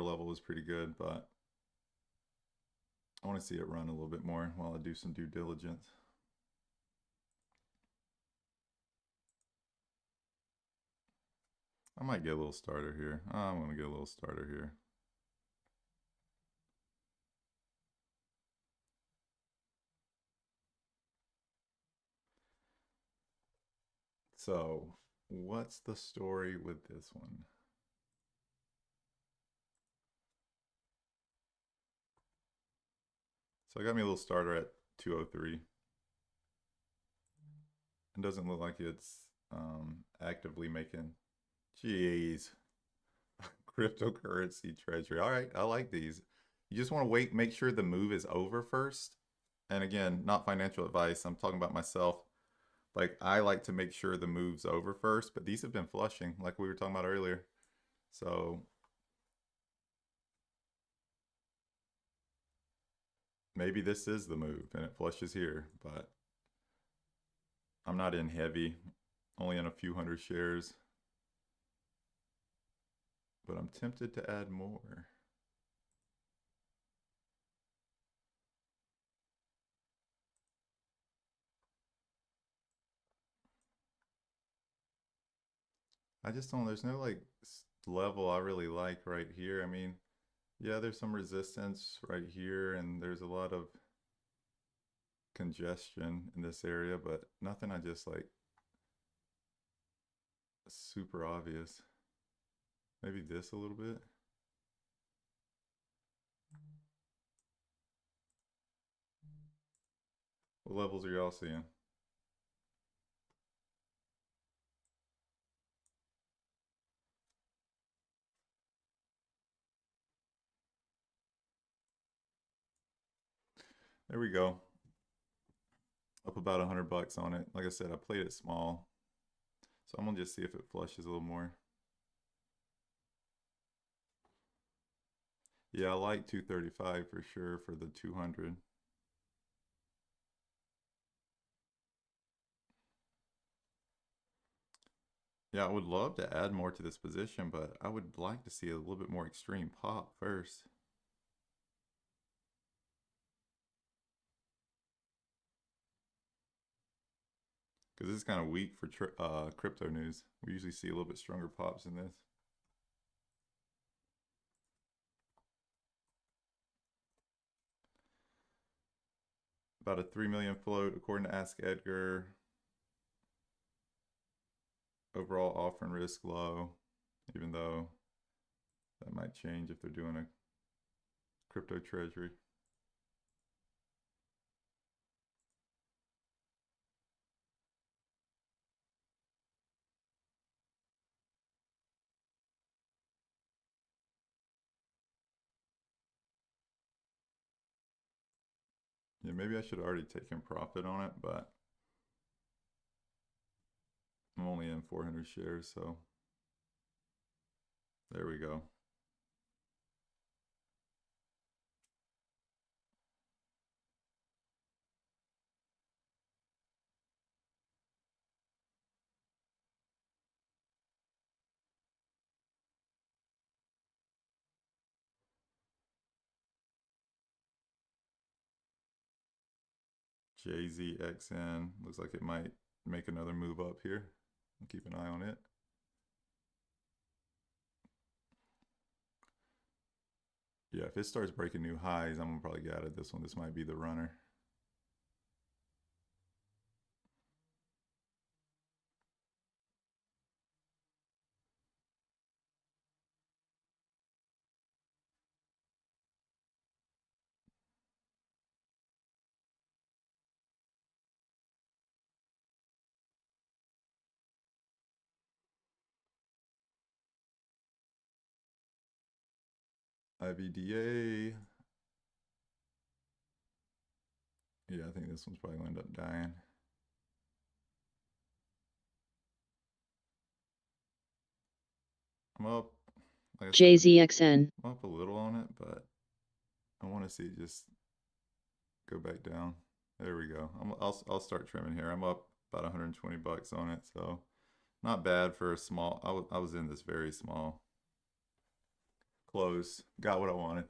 level is pretty good, but I want to see it run a little bit more while I do some due diligence. I might get a little starter here. I'm going to get a little starter here. So, what's the story with this one? So I got me a little starter at 203. It doesn't look like it's actively making, jeez, cryptocurrency treasury. All right, I like these. You just want to wait, make sure the move is over first. And again, not financial advice. I'm talking about myself. Like, I like to make sure the move's over first, but these have been flushing like we were talking about earlier. So maybe this is the move and it flushes here, but I'm not in heavy, only in a few hundred shares. But I'm tempted to add more. I just don't, there's no like level I really like right here. I mean, yeah, there's some resistance right here and there's a lot of congestion in this area, but nothing I just like super obvious. Maybe this a little bit. What levels are y'all seeing? There we go. Up about $100 on it. Like I said, I played it small. So I'm gonna just see if it flushes a little more. Yeah, I like 235 for sure for the 200. Yeah, I would love to add more to this position, but I would like to see a little bit more extreme pop first. Because this is kind of weak for crypto news. We usually see a little bit stronger pops in this. About a 3 million float according to AskEdgar. Overall offering risk low, even though that might change if they're doing a crypto treasury. Yeah, maybe I should have already taken profit on it, but I'm only in 400 shares, so there we go. JZXN looks like it might make another move up here. I'll keep an eye on it. Yeah, if it starts breaking new highs, I'm gonna probably get out of this one. This might be the runner. IVDA. Yeah, I think this one's probably gonna end up dying. I'm up, like I said, JZXN. I'm up a little on it, but I want to see it just go back down. There we go. I'll start trimming here. I'm up about 120 bucks on it, so not bad for a small. I was in this very small close. Got what I wanted.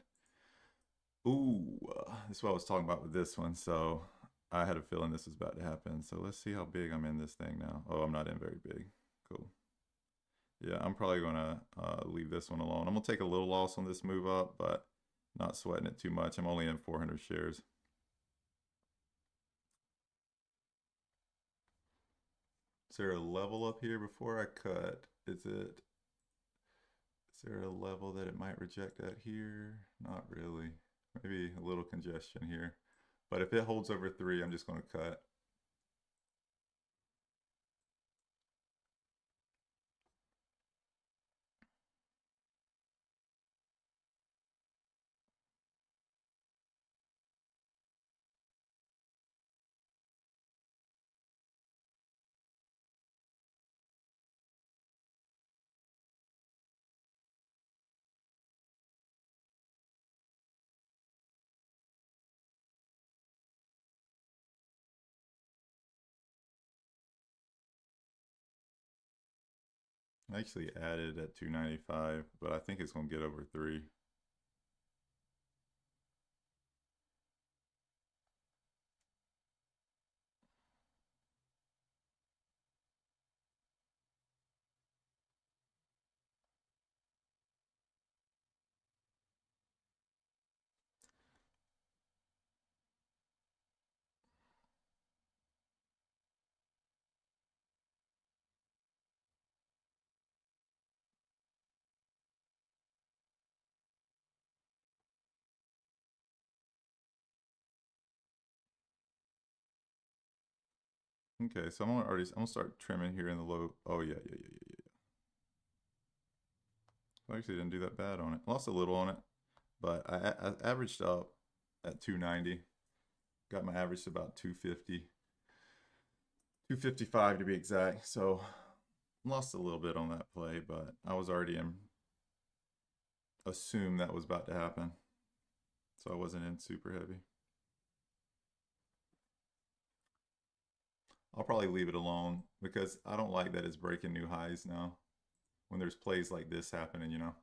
Ooh, this is what I was talking about with this one. So I had a feeling this was about to happen. So let's see how big I'm in this thing now. Oh, I'm not in very big. Cool. Yeah, I'm probably gonna leave this one alone. I'm gonna take a little loss on this move up, but not sweating it too much. I'm only in 400 shares. Is there a level up here before I cut? Is there a level that it might reject at here? Not really. Maybe a little congestion here. But if it holds over 3, I'm just going to cut. I actually added at 295, but I think it's going to get over 3. Okay, so I'm gonna start trimming here in the low. Oh yeah. I actually didn't do that bad on it. Lost a little on it, but I averaged up at 290. Got my average to about 250, 255 to be exact. So lost a little bit on that play, but I was already assumed that was about to happen, so I wasn't in super heavy. I'll probably leave it alone because I don't like that it's breaking new highs now when there's plays like this happening, you know.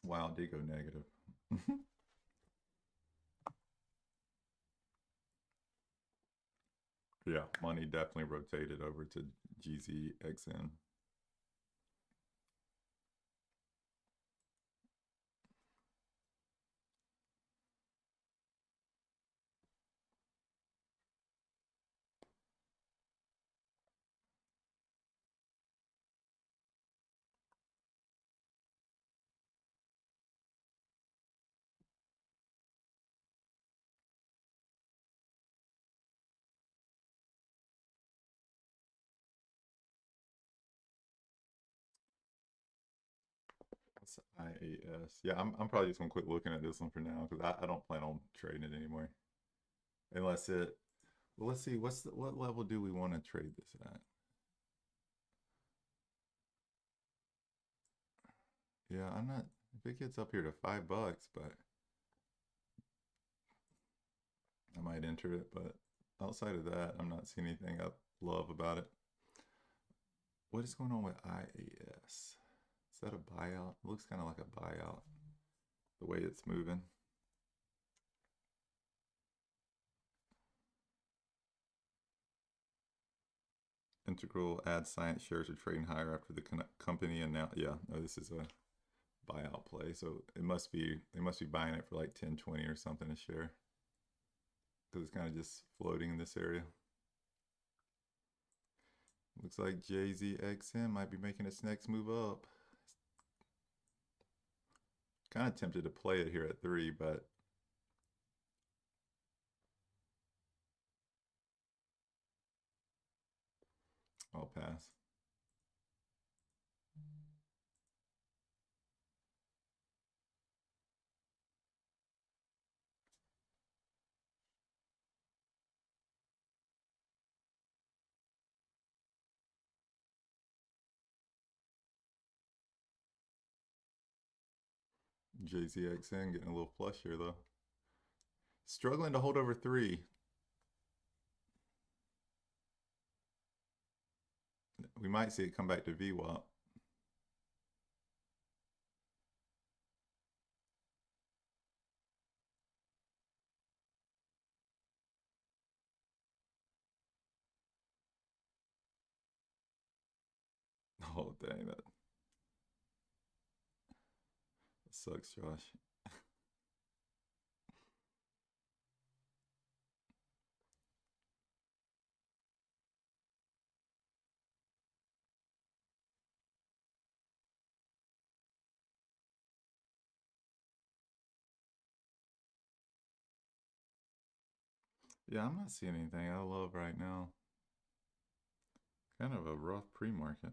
Wow, it did go negative. Yeah, money definitely rotated over to GZXN. IAS. Yeah, I'm probably just gonna quit looking at this one for now because I don't plan on trading it anymore. Unless it, well, let's see, what level do we want to trade this at? Yeah, I'm not, if it gets up here to $5, but I might enter it, but outside of that, I'm not seeing anything I love about it. What is going on with IAS? Is that a buyout? It looks kind of like a buyout, the way it's moving. Integral ad science shares are trading higher after the company announced. Yeah, no, this is a buyout play. So it must be, they must be buying it for like 10, 20 or something a share because it's kind of just floating in this area. Looks like JZXN might be making its next move up. Kind of tempted to play it here at 3, but I'll pass. JZXN getting a little flush here though. Struggling to hold over 3. We might see it come back to VWAP. Oh, dang, that sucks, Josh. Yeah, I'm not seeing anything I love right now. Kind of a rough pre-market.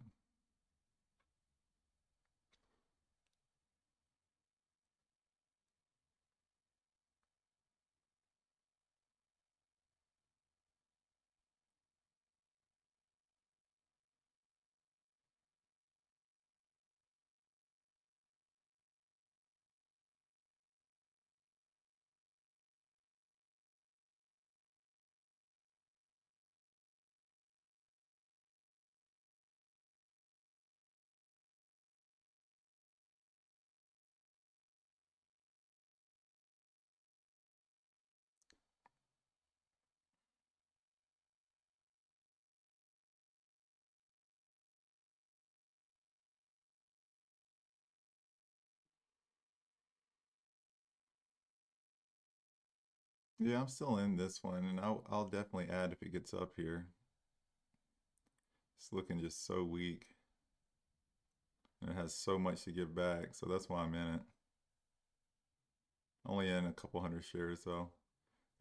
Yeah, I'm still in this one, and I'll definitely add if it gets up here. It's looking just so weak. And it has so much to give back, so that's why I'm in it. Only in a couple hundred shares though.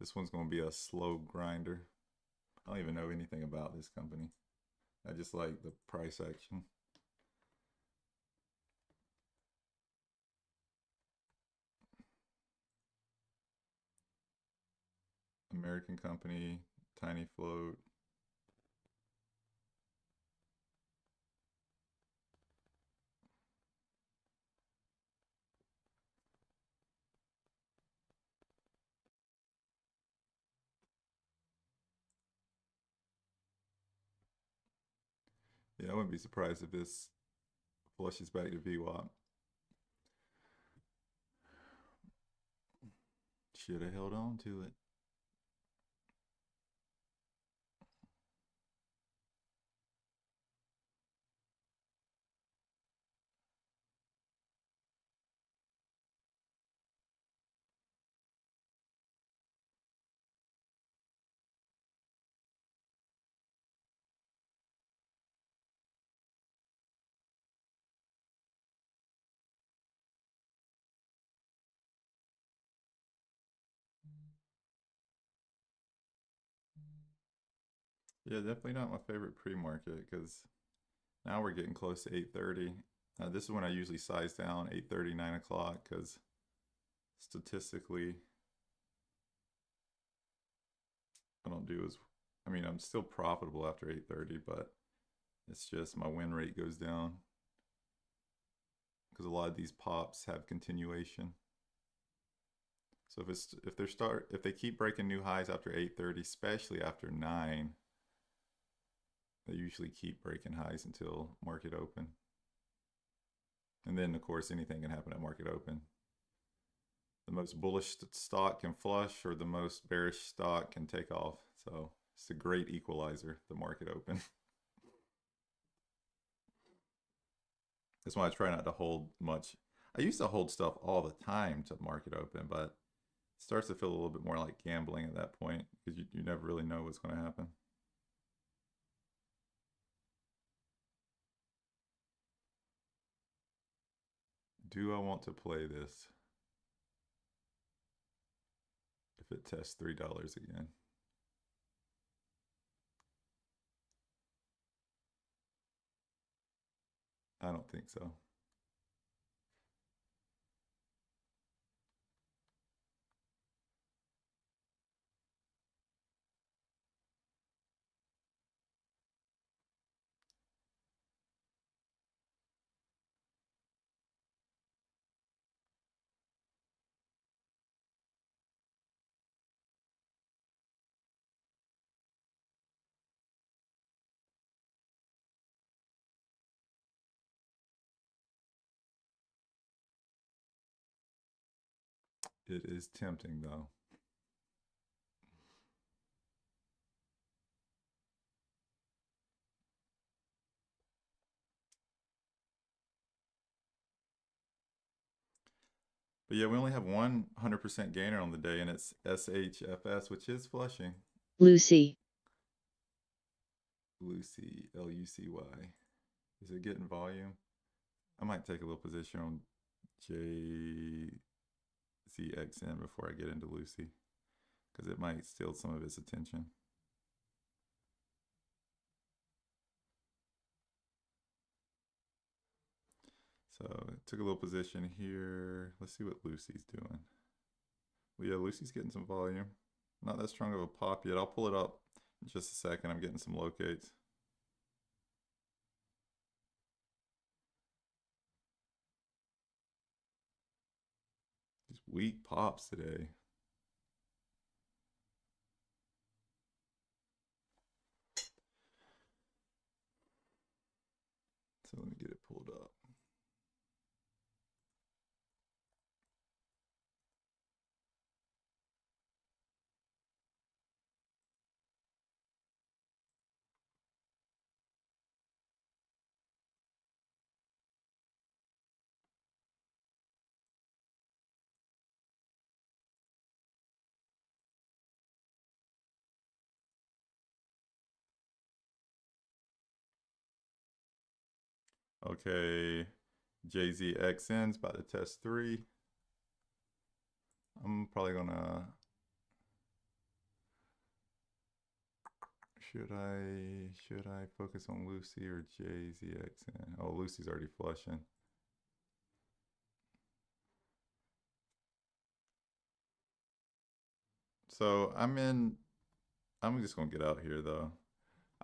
This one's gonna be a slow grinder. I don't even know anything about this company. I just like the price action. American company, tiny float. Yeah, I wouldn't be surprised if this flushes back to VWAP. Should have held on to it. Yeah, definitely not my favorite pre-market because now we're getting close to 8:30. This is when I usually size down 8:30, 9 o'clock, because statistically, I don't do as, I mean, I'm still profitable after 8:30, but it's just my win rate goes down because a lot of these pops have continuation. So if they keep breaking new highs after 8:30, especially after 9, they usually keep breaking highs until market open. And then of course anything can happen at market open. The most bullish stock can flush, or the most bearish stock can take off. So it's a great equalizer, the market open. That's why I try not to hold much. I used to hold stuff all the time to market open, but it starts to feel a little bit more like gambling at that point, because you never really know what's going to happen. Do I want to play this if it tests $3 again? I don't think so. It is tempting though. But yeah, we only have 100% gainer on the day, and it's SHFS, which is flushing. Lucy. Lucy, Lucy. Is it getting volume? I might take a little position on JZXN before I get into Lucy, because it might steal some of its attention. So took a little position here. Let's see what Lucy's doing. Well, yeah, Lucy's getting some volume. Not that strong of a pop yet. I'll pull it up in just a second. I'm getting some locates. These weak pops today. So let me get it pulled up. Okay, JZXN's about to test 3. I'm probably gonna, should I focus on Lucy or JZXN? Oh, Lucy's already flushing. So I'm just gonna get out here though.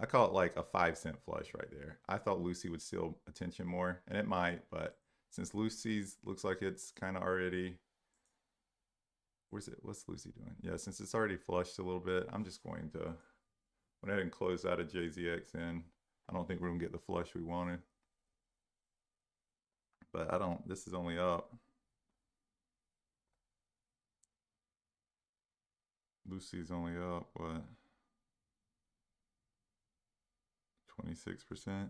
I call it like a 5-cent flush right there. I thought Lucy would steal attention more, and it might, but since Lucy's looks like it's kind of already, where's it? What's Lucy doing? Yeah, since it's already flushed a little bit, I'm just going to went ahead and close out of JZXN. I don't think we're gonna get the flush we wanted, but I don't. This is only up. Lucy's only up what? 26%.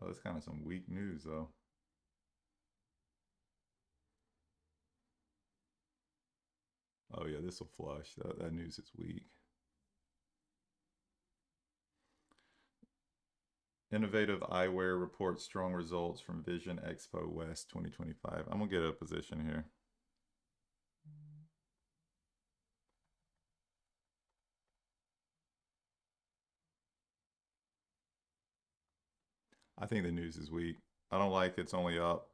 Oh, that's kind of some weak news though. Oh yeah, this will flush. That news is weak. Innovative eyewear reports strong results from Vision Expo West 2025. I'm gonna get a position here. I think the news is weak. I don't like it's only up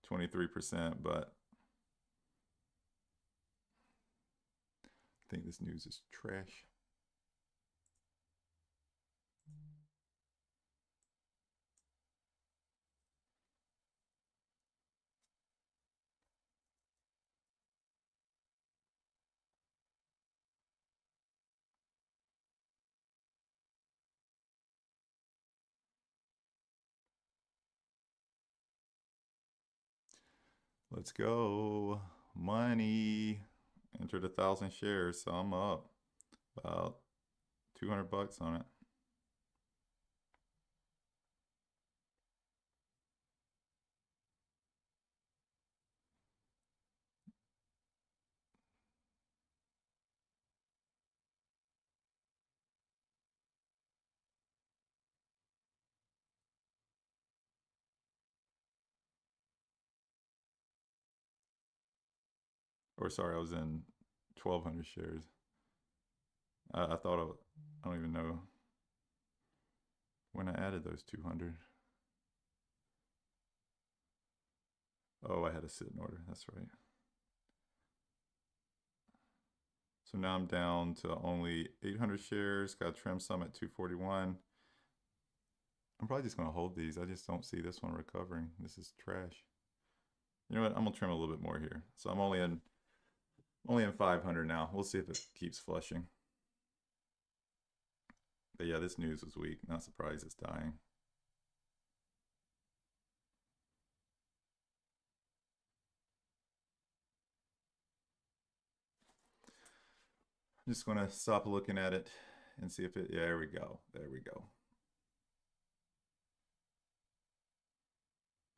23%, but I think this news is trash. Let's go. Money. Entered 1,000 shares, so I'm up about 200 bucks on it. Or sorry, I was in 1,200 shares. I thought I don't even know when I added those 200. Oh, I had a sit in order. That's right. So now I'm down to only 800 shares. Got trim some at 241. I'm probably just going to hold these. I just don't see this one recovering. This is trash. You know what? I'm going to trim a little bit more here. So I'm only in 500 now. We'll see if it keeps flushing. But yeah, this news was weak. Not surprised it's dying. I'm just going to stop looking at it and see if it, yeah, there we go. There we go.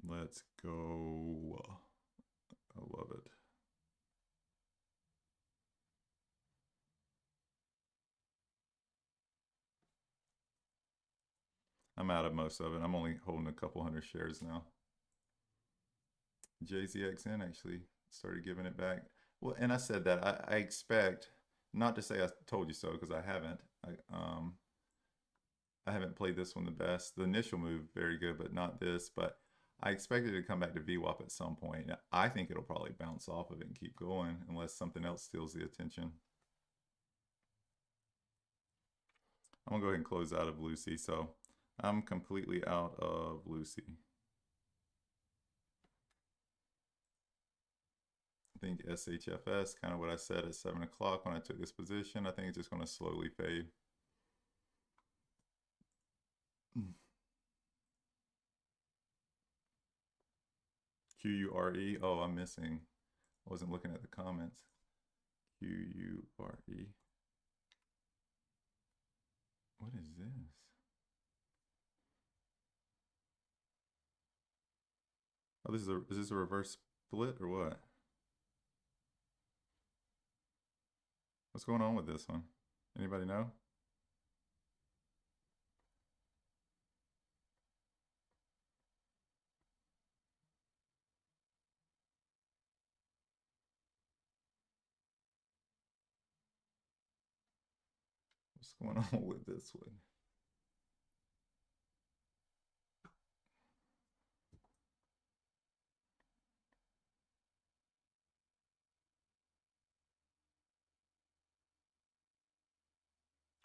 Let's go. I love it. I'm out of most of it. I'm only holding a couple hundred shares now. JZXN actually started giving it back. Well, and I said that I expect, not to say I told you so because I haven't. I haven't played this one the best. The initial move very good, but not this. But I expected it to come back to VWAP at some point. I think it'll probably bounce off of it and keep going unless something else steals the attention. I'm gonna go ahead and close out of Lucy. So I'm completely out of Lucy. I think SHFS, kind of what I said at 7 o'clock when I took this position. I think it's just going to slowly fade. QURE. Oh, I'm missing. I wasn't looking at the comments. QURE. What is this? Oh, is this a reverse split or what? What's going on with this one? Anybody know? What's going on with this one?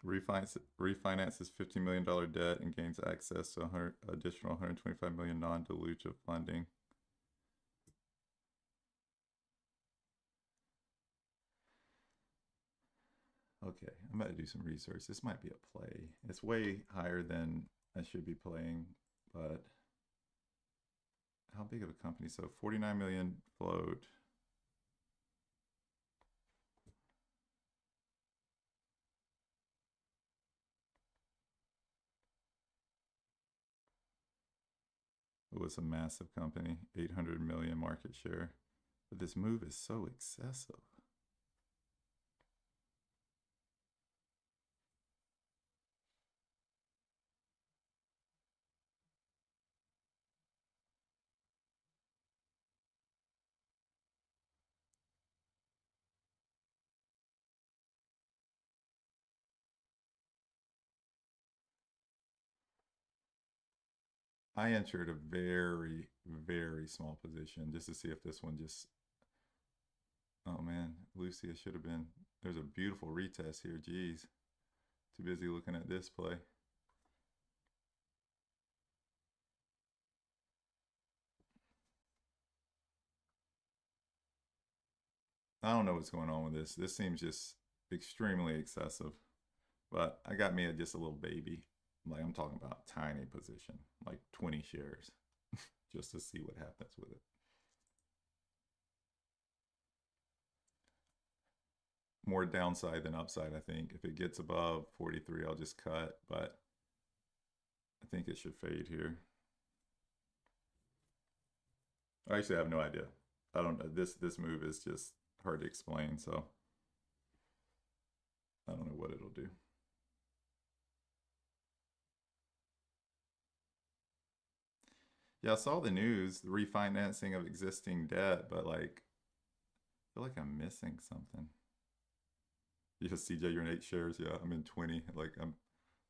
Refinances $50 million debt and gains access to additional $125 million non-dilutive funding. Okay, I'm about to do some research. This might be a play. It's way higher than I should be playing, but how big of a company? So 49 million float. It was a massive company, 800 million market share. But this move is so excessive. I entered a very, very small position just to see if this one just, oh man, Lucy, it should have been, there's a beautiful retest here, geez. Too busy looking at this play. I don't know what's going on with this. This seems just extremely excessive. But I got me just a little baby. Like I'm talking about tiny position, like 20 shares, just to see what happens with it. More downside than upside, I think. If it gets above 43, I'll just cut, but I think it should fade here. Actually, I have no idea. I don't know. This move is just hard to explain, so I don't know what it'll do. Yeah, I saw the news, the refinancing of existing debt, but like, I feel like I'm missing something. Yeah, CJ, you're in 8 shares. Yeah, I'm in 20. Like, I'm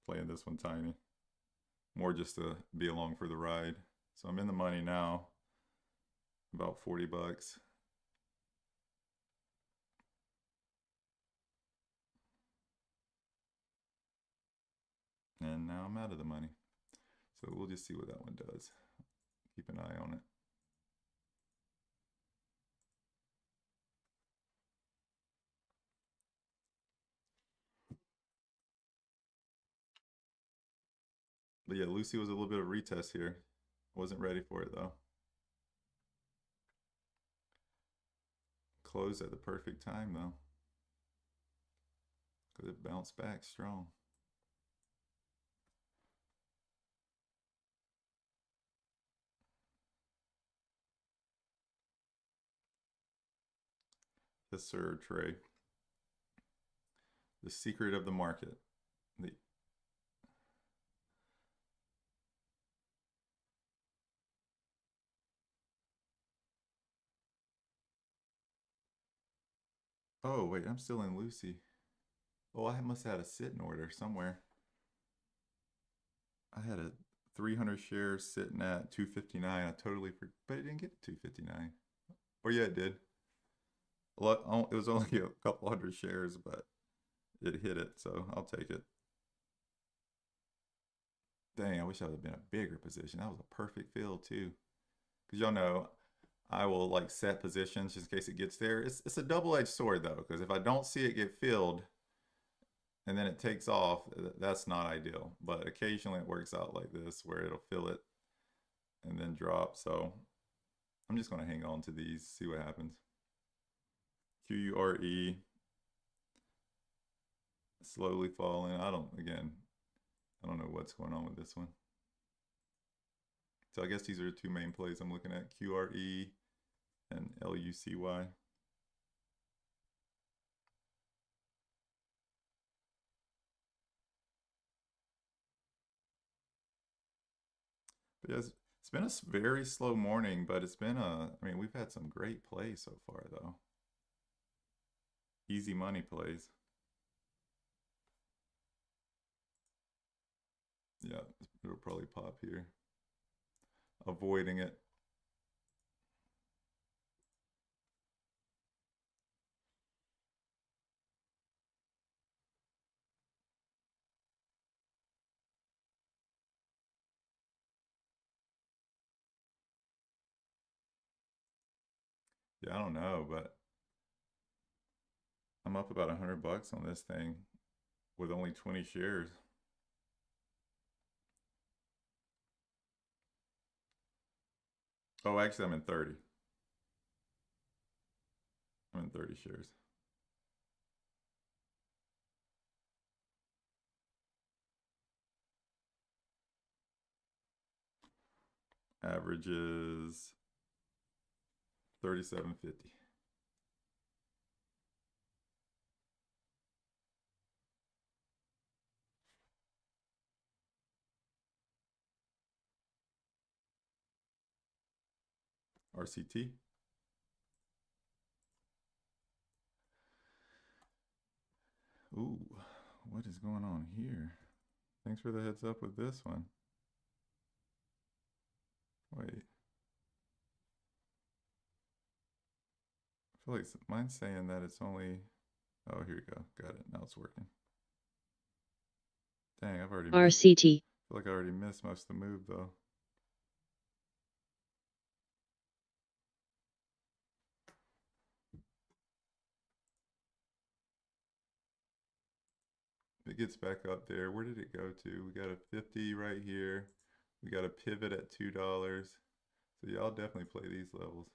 playing this one tiny. More just to be along for the ride. So I'm in the money now. About 40 bucks. And now I'm out of the money. So we'll just see what that one does. Keep an eye on it. But yeah, Lucy was a little bit of a retest here. Wasn't ready for it though. Closed at the perfect time though. Because it bounced back strong. Yes, sir, Trey. The secret of the market. The Oh, wait, I'm still in Lucy. Oh, I must have had a sit-in order somewhere. I had a 300 shares sitting at 259. I totally forgot, but it didn't get to 259. Or yeah, it did. It was only a couple hundred shares, but it hit it, so I'll take it. Dang, I wish I would have been a bigger position. That was a perfect fill too. Because y'all know I will like set positions just in case it gets there. It's a double-edged sword though, because if I don't see it get filled and then it takes off, that's not ideal. But occasionally it works out like this where it'll fill it and then drop. So I'm just going to hang on to these, see what happens. QURE, slowly falling. I don't know what's going on with this one. So I guess these are the two main plays I'm looking at, QRE and LUCY. But yeah, it's been a very slow morning, but it's been I mean, we've had some great plays so far though. Easy money plays. Yeah, it'll probably pop here. Avoiding it. Yeah, I don't know, but I'm up about 100 bucks on this thing with only 20 shares. Oh, actually, I'm in 30. I'm in 30 shares. Averages 37.50. RCT. Ooh, what is going on here? Thanks for the heads up with this one. Wait. I feel like mine's saying that it's only, oh, here we go. Got it. Now it's working. Dang, I've already missed. RCT. I feel like I already missed most of the move though. If it gets back up there, where did it go to? We got a 50 right here. We got a pivot at $2. So y'all definitely play these levels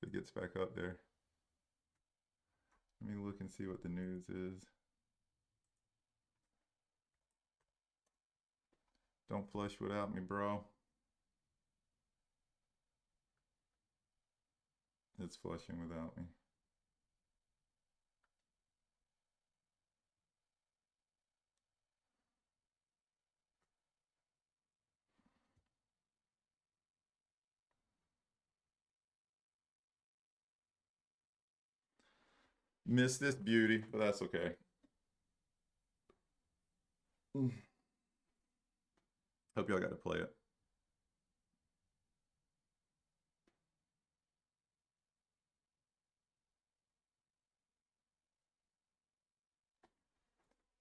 if it gets back up there. Let me look and see what the news is. Don't flush without me, bro. It's flushing without me. Missed this beauty, but that's okay. Hope y'all got to play it.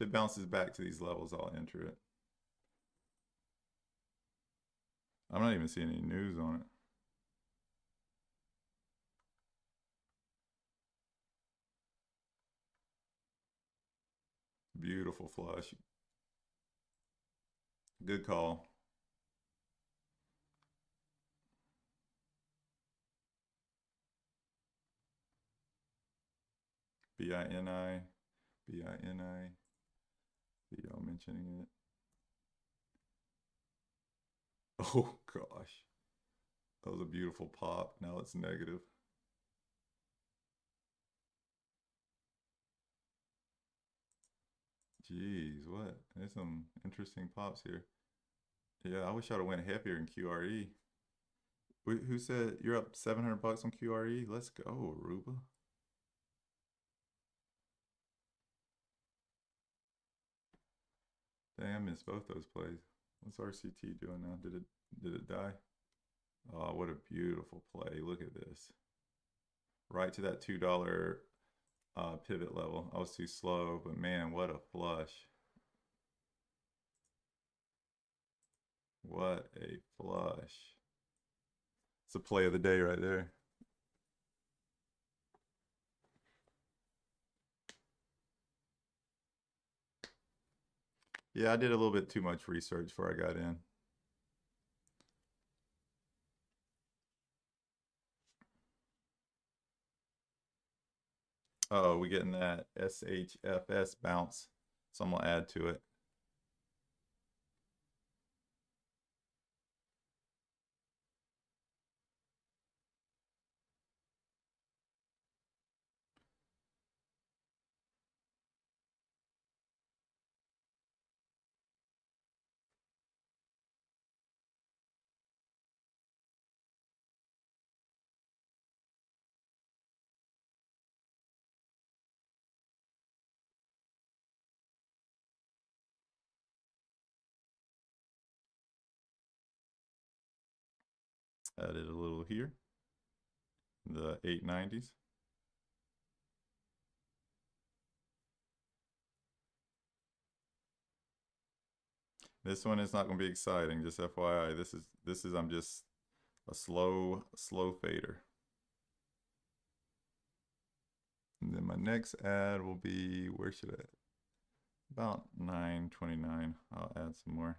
If it bounces back to these levels, I'll enter it. I'm not even seeing any news on it. Beautiful flush. Good call. B-I-N-I. B-I-N-I. See y'all mentioning it. Oh gosh. That was a beautiful pop. Now it's negative. Jeez, what? There's some interesting pops here. Yeah, I wish I'd have went heavier in QRE. Who said you're up 700 bucks on QRE? Let's go, Aruba. Dang, I missed both those plays. What's RCT doing now? Did it die? Oh, what a beautiful play. Look at this. Right to that $2 pivot level. I was too slow, but man, what a flush. What a flush. It's a play of the day right there. Yeah, I did a little bit too much research before I got in. Oh, we getting that SHFS bounce. So I'm gonna add to it. Added a little here. The 890s. This one is not going to be exciting, just FYI. This is I'm just a slow fader. And then my next ad will be, where should I? About 929. I'll add some more.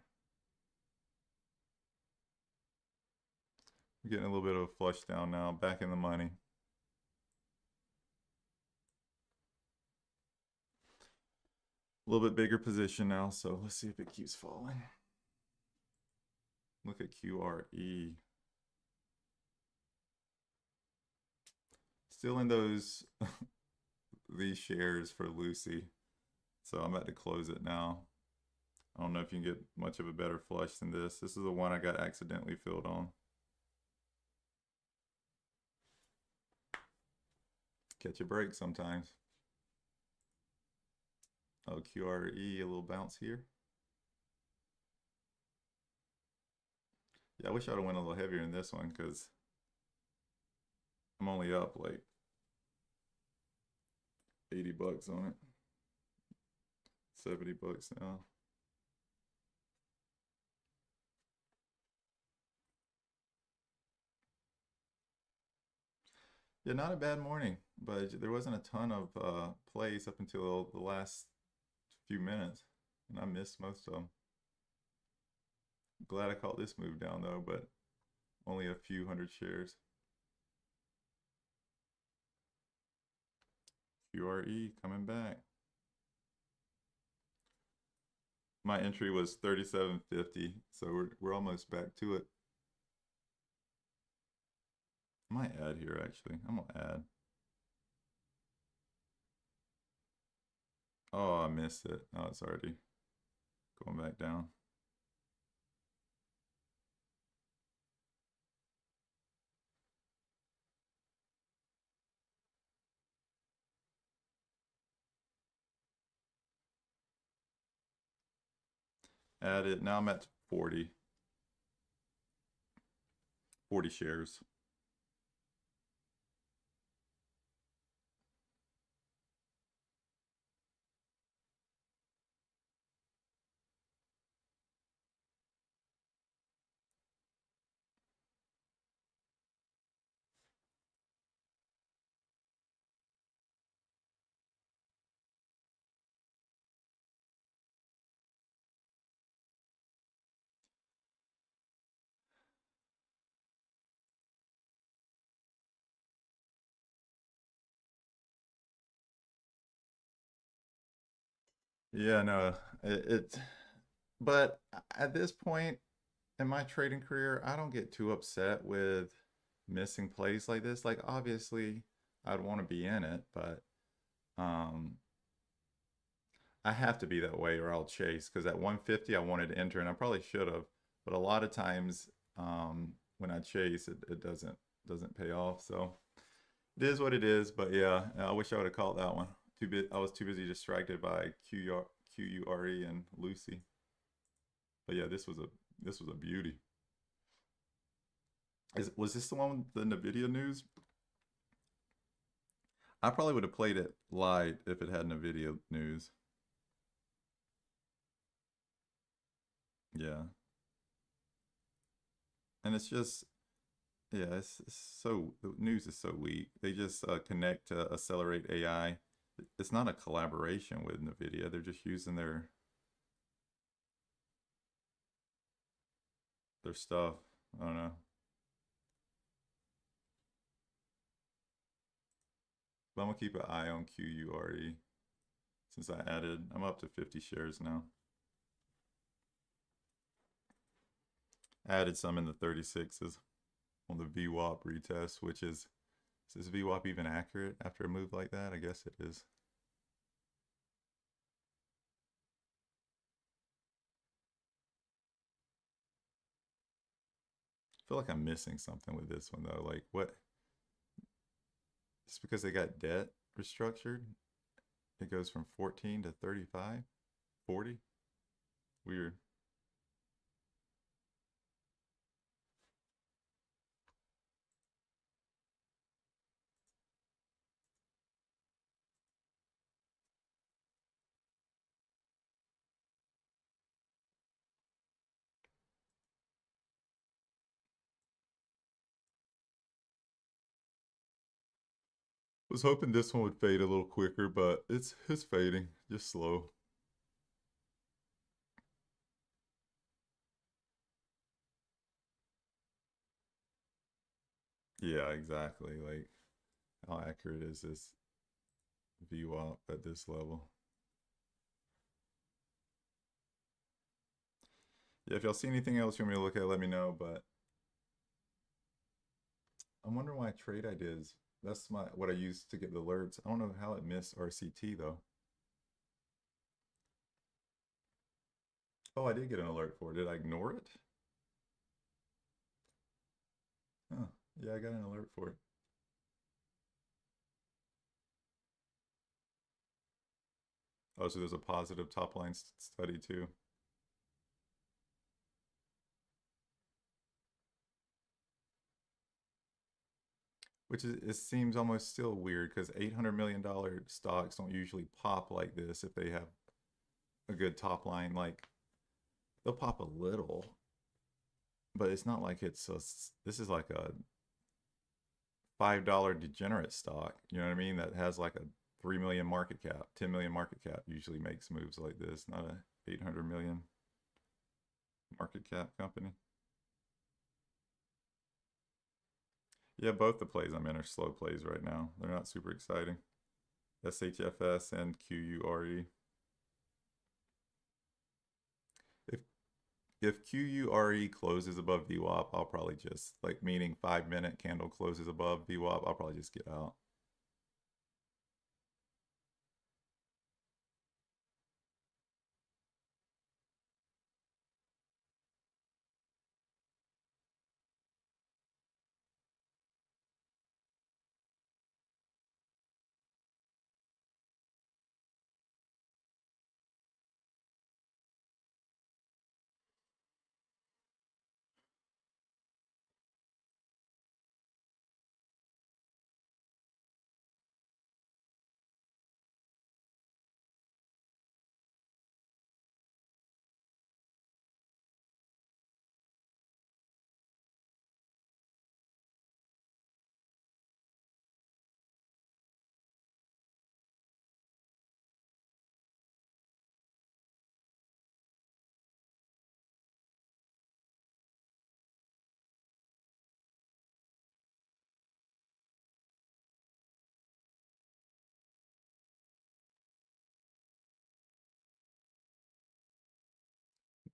We're getting a little bit of a flush down now, back in the money. A little bit bigger position now, so let's see if it keeps falling. Look at QRE. Still in those these shares for Lucy. So I'm about to close it now. I don't know if you can get much of a better flush than this. This is the one I got accidentally filled on. Catch a break sometimes. Oh, QRE, a little bounce here. Yeah, I wish I would have went a little heavier in this one because I'm only up like 80 bucks on it. 70 bucks now. Yeah, not a bad morning, but there wasn't a ton of plays up until the last few minutes, and I missed most of them. Glad I caught this move down though, but only a few hundred shares. QRE coming back. My entry was 37.50, so we're almost back to it. I might add here actually. I'm gonna add. Oh, I missed it. Oh, it's already going back down. Add it. Now I'm at 40. 40 shares. Yeah, no, but at this point in my trading career, I don't get too upset with missing plays like this. Like, obviously, I'd want to be in it, but um, I have to be that way or I'll chase because at 150, I wanted to enter and I probably should have, but a lot of times when I chase, it doesn't pay off. So it is what it is. But yeah, I wish I would have caught that one. I was too busy distracted by QURE and Lucy. But yeah, this was a beauty. Was this the one with the Nvidia news? I probably would have played it light if it had Nvidia news. Yeah, and it's just yeah, it's so the news is so weak. They just connect to accelerate AI. It's not a collaboration with Nvidia. They're just using their stuff. I don't know. But I'm gonna keep an eye on QURE since I added. I'm up to 50 shares now. Added some in the 36s on the VWAP retest, which is this VWAP even accurate after a move like that? I guess it is. I feel like I'm missing something with this one though. Like what? Just because they got debt restructured, it goes from 14 to 35, 40. Weird. Was hoping this one would fade a little quicker, but it's fading, just slow. Yeah, exactly. Like how accurate is this VWAP at this level? Yeah, if y'all see anything else you want me to look at, let me know. But I'm wondering why trade ideas. That's what I use to get the alerts. I don't know how it missed RCT though. Oh, I did get an alert for it. Did I ignore it? Huh. Yeah, I got an alert for it. Oh, so there's a positive top line study too. which is, it seems almost still weird because $800 million stocks don't usually pop like this if they have a good top line. Like, they'll pop a little, but it's not like this is like a $5 degenerate stock. You know what I mean? That has like a 3 million market cap, 10 million market cap usually makes moves like this, not a 800 million market cap company. Yeah, both the plays I'm in are slow plays right now. They're not super exciting. SHFS and QURE. If if QURE closes above VWAP, I'll probably just, like, meaning 5-minute candle closes above VWAP, I'll probably just get out.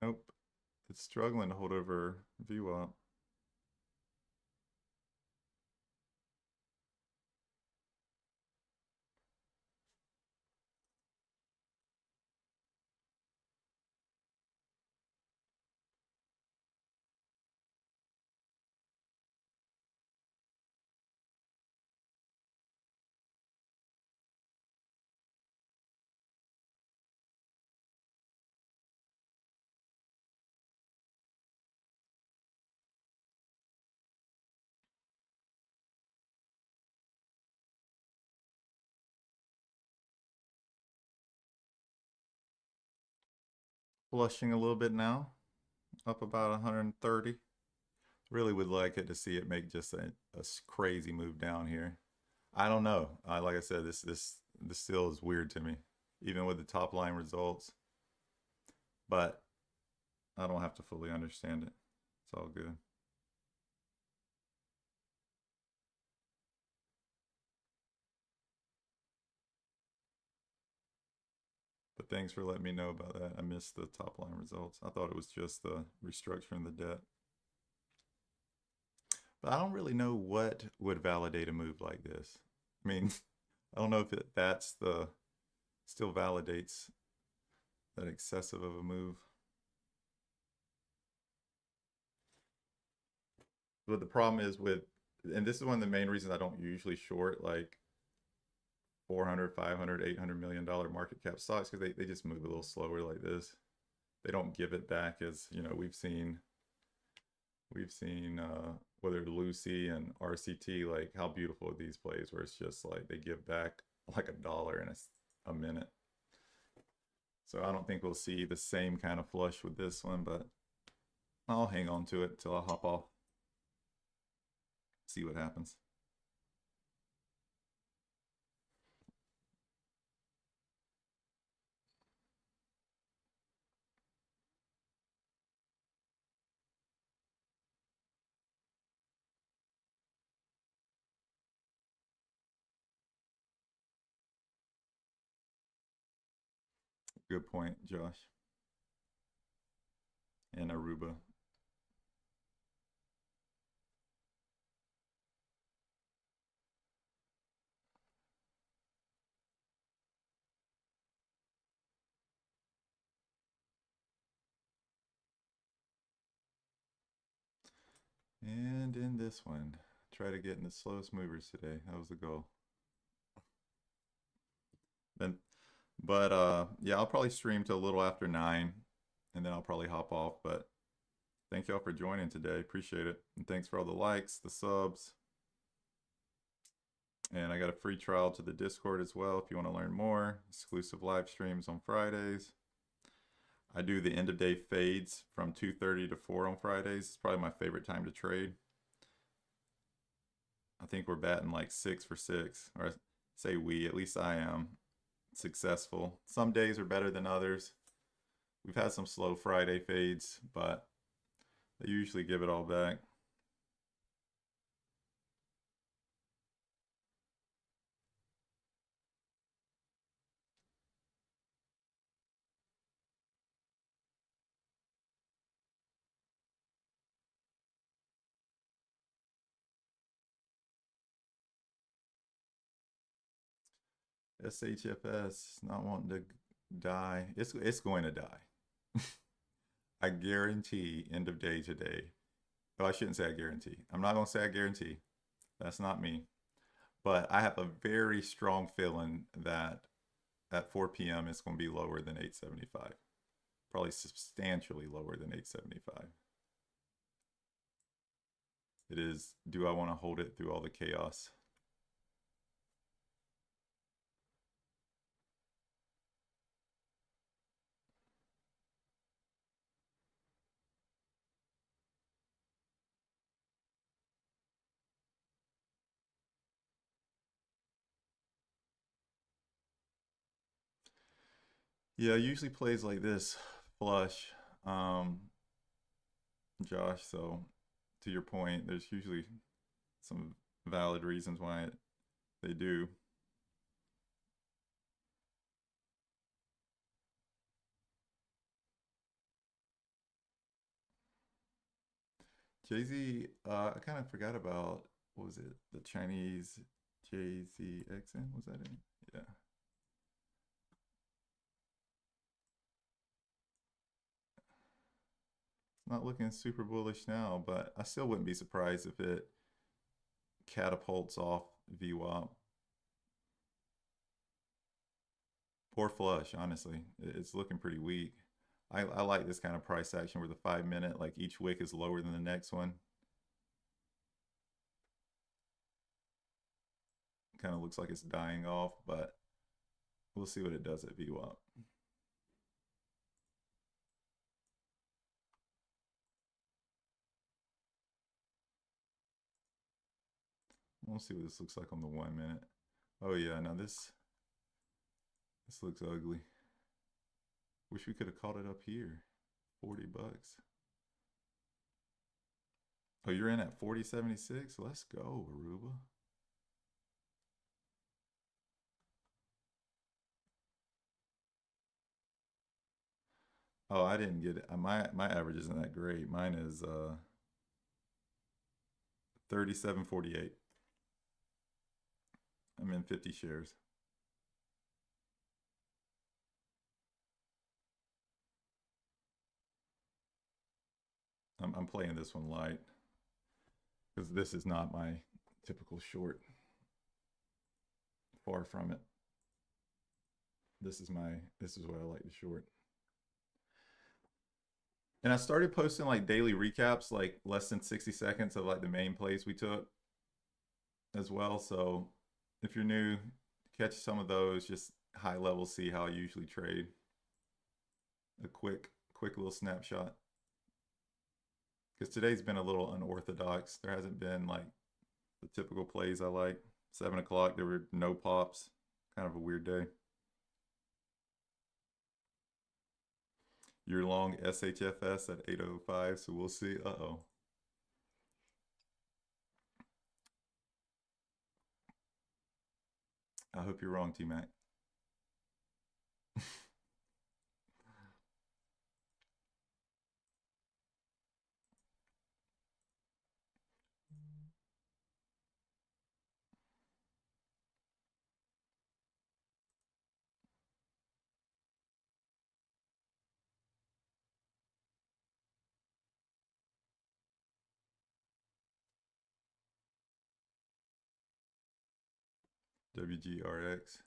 Nope. It's struggling to hold over VWAP. Flushing a little bit now, up about 130. Really would like it to see it make just a crazy move down here. I don't know. Like I said, this still is weird to me, even with the top line results. But I don't have to fully understand it. It's all good. But thanks for letting me know about that. I missed the top line results. I thought it was just the restructuring the debt. But I don't really know what would validate a move like this. I mean, I don't know if that's the still validates that excessive of a move. But the problem is with, and this is one of the main reasons I don't usually short like 400, 500, $800 million market cap stocks, because they just move a little slower like this. They don't give it back as, you know, we've seen whether Lucy and RCT, like how beautiful are these plays where it's just like they give back like $1 in a minute. So I don't think we'll see the same kind of flush with this one, but I'll hang on to it till I hop off. See what happens. Good point, Josh. And Aruba. And in this one, try to get in the slowest movers today. That was the goal. Then, but yeah, I'll probably stream till a little after 9, and then I'll probably hop off. But thank y'all for joining today. Appreciate it. And thanks for all the likes, the subs. And I got a free trial to the Discord as well if you want to learn more. Exclusive live streams on Fridays. I do the end of day fades from 2:30 to 4 on Fridays. It's probably my favorite time to trade. I think we're batting like 6 for 6, or say we, at least I am successful. Some days are better than others. We've had some slow Friday fades, but they usually give it all back. SHFS not wanting to die. It's going to die. I guarantee end of day today. Oh, I shouldn't say I guarantee. I'm not going to say I guarantee. That's not me. But I have a very strong feeling that at 4 p.m. it's going to be lower than 875. Probably substantially lower than 875. It is, do I want to hold it through all the chaos? Yeah, usually plays like this flush, um, Josh. So to your point, there's usually some valid reasons why they do. JZ, I kind of forgot about, what was it? The Chinese JZXN, was that it? Yeah. It's not looking super bullish now, but I still wouldn't be surprised if it catapults off VWAP. Poor flush, honestly. It's looking pretty weak. I like this kind of price action where the 5 minute, like each wick is lower than the next one. Kind of looks like it's dying off, but we'll see what it does at VWAP. We'll see what this looks like on the 1 minute. Oh yeah, now this looks ugly. Wish we could have caught it up here. 40 bucks. Oh, you're in at 40.76? Let's go, Aruba. Oh, I didn't get it. My average isn't that great. Mine is 37.48. I'm in 50 shares. I'm playing this one light because this is not my typical short. Far from it. This is what I like to short. And I started posting like daily recaps, like less than 60 seconds of like the main plays we took as well. So if you're new, catch some of those, just high level, see how I usually trade. A quick little snapshot. Because today's been a little unorthodox. There hasn't been like the typical plays I like. 7 o'clock, there were no pops. Kind of a weird day. You're long SHFS at 8:05, so we'll see. Uh-oh. I hope you're wrong, T-Mac. WGRX.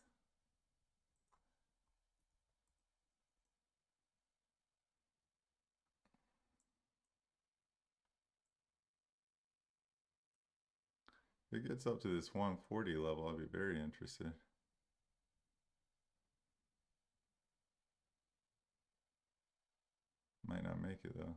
If it gets up to this 140 level, I'd be very interested. Might not make it though.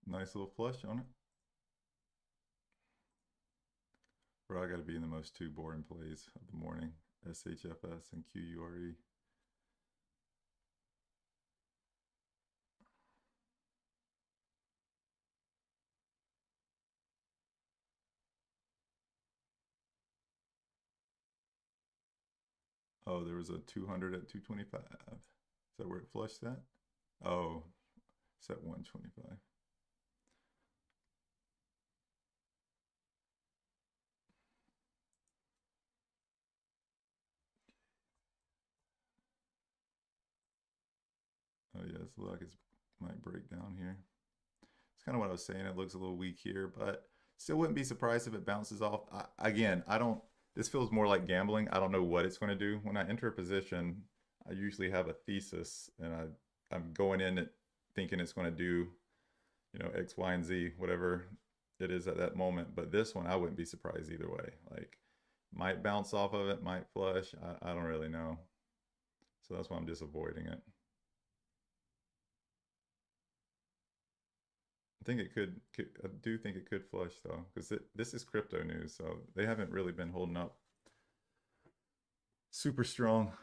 Nice little flush on it. Bro, I gotta be in the most two boring plays of the morning. SHFS and QURE. Oh, there was a 200 at 225. Is that where it flushed at? Oh, it's at 125. Oh yeah, it's like it might break down here. It's kind of what I was saying. It looks a little weak here, but still wouldn't be surprised if it bounces off. Again, I don't. This feels more like gambling. I don't know what it's going to do. When I enter a position, I usually have a thesis, and I'm going in it thinking it's going to do, X, Y, and Z, whatever it is at that moment. But this one, I wouldn't be surprised either way. Like, might bounce off of it, might flush. I don't really know. So that's why I'm just avoiding it. I think it could I do think it could flush though, because this is crypto news, so they haven't really been holding up super strong.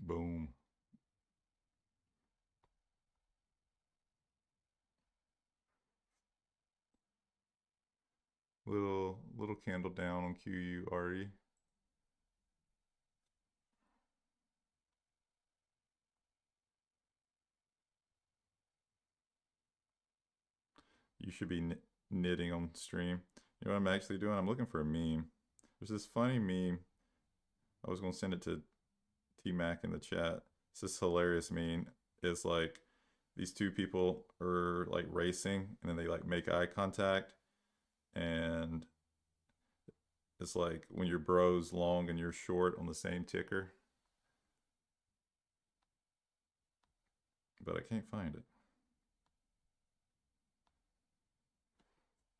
Boom. Little candle down on QURE. You should be knitting on stream. You know what I'm actually doing? I'm looking for a meme. There's this funny meme. I was gonna send it to T Mac in the chat. It's this hilarious meme. It's like these two people are like racing, and then they like make eye contact, and it's like when your bro's long and you're short on the same ticker. But I can't find it.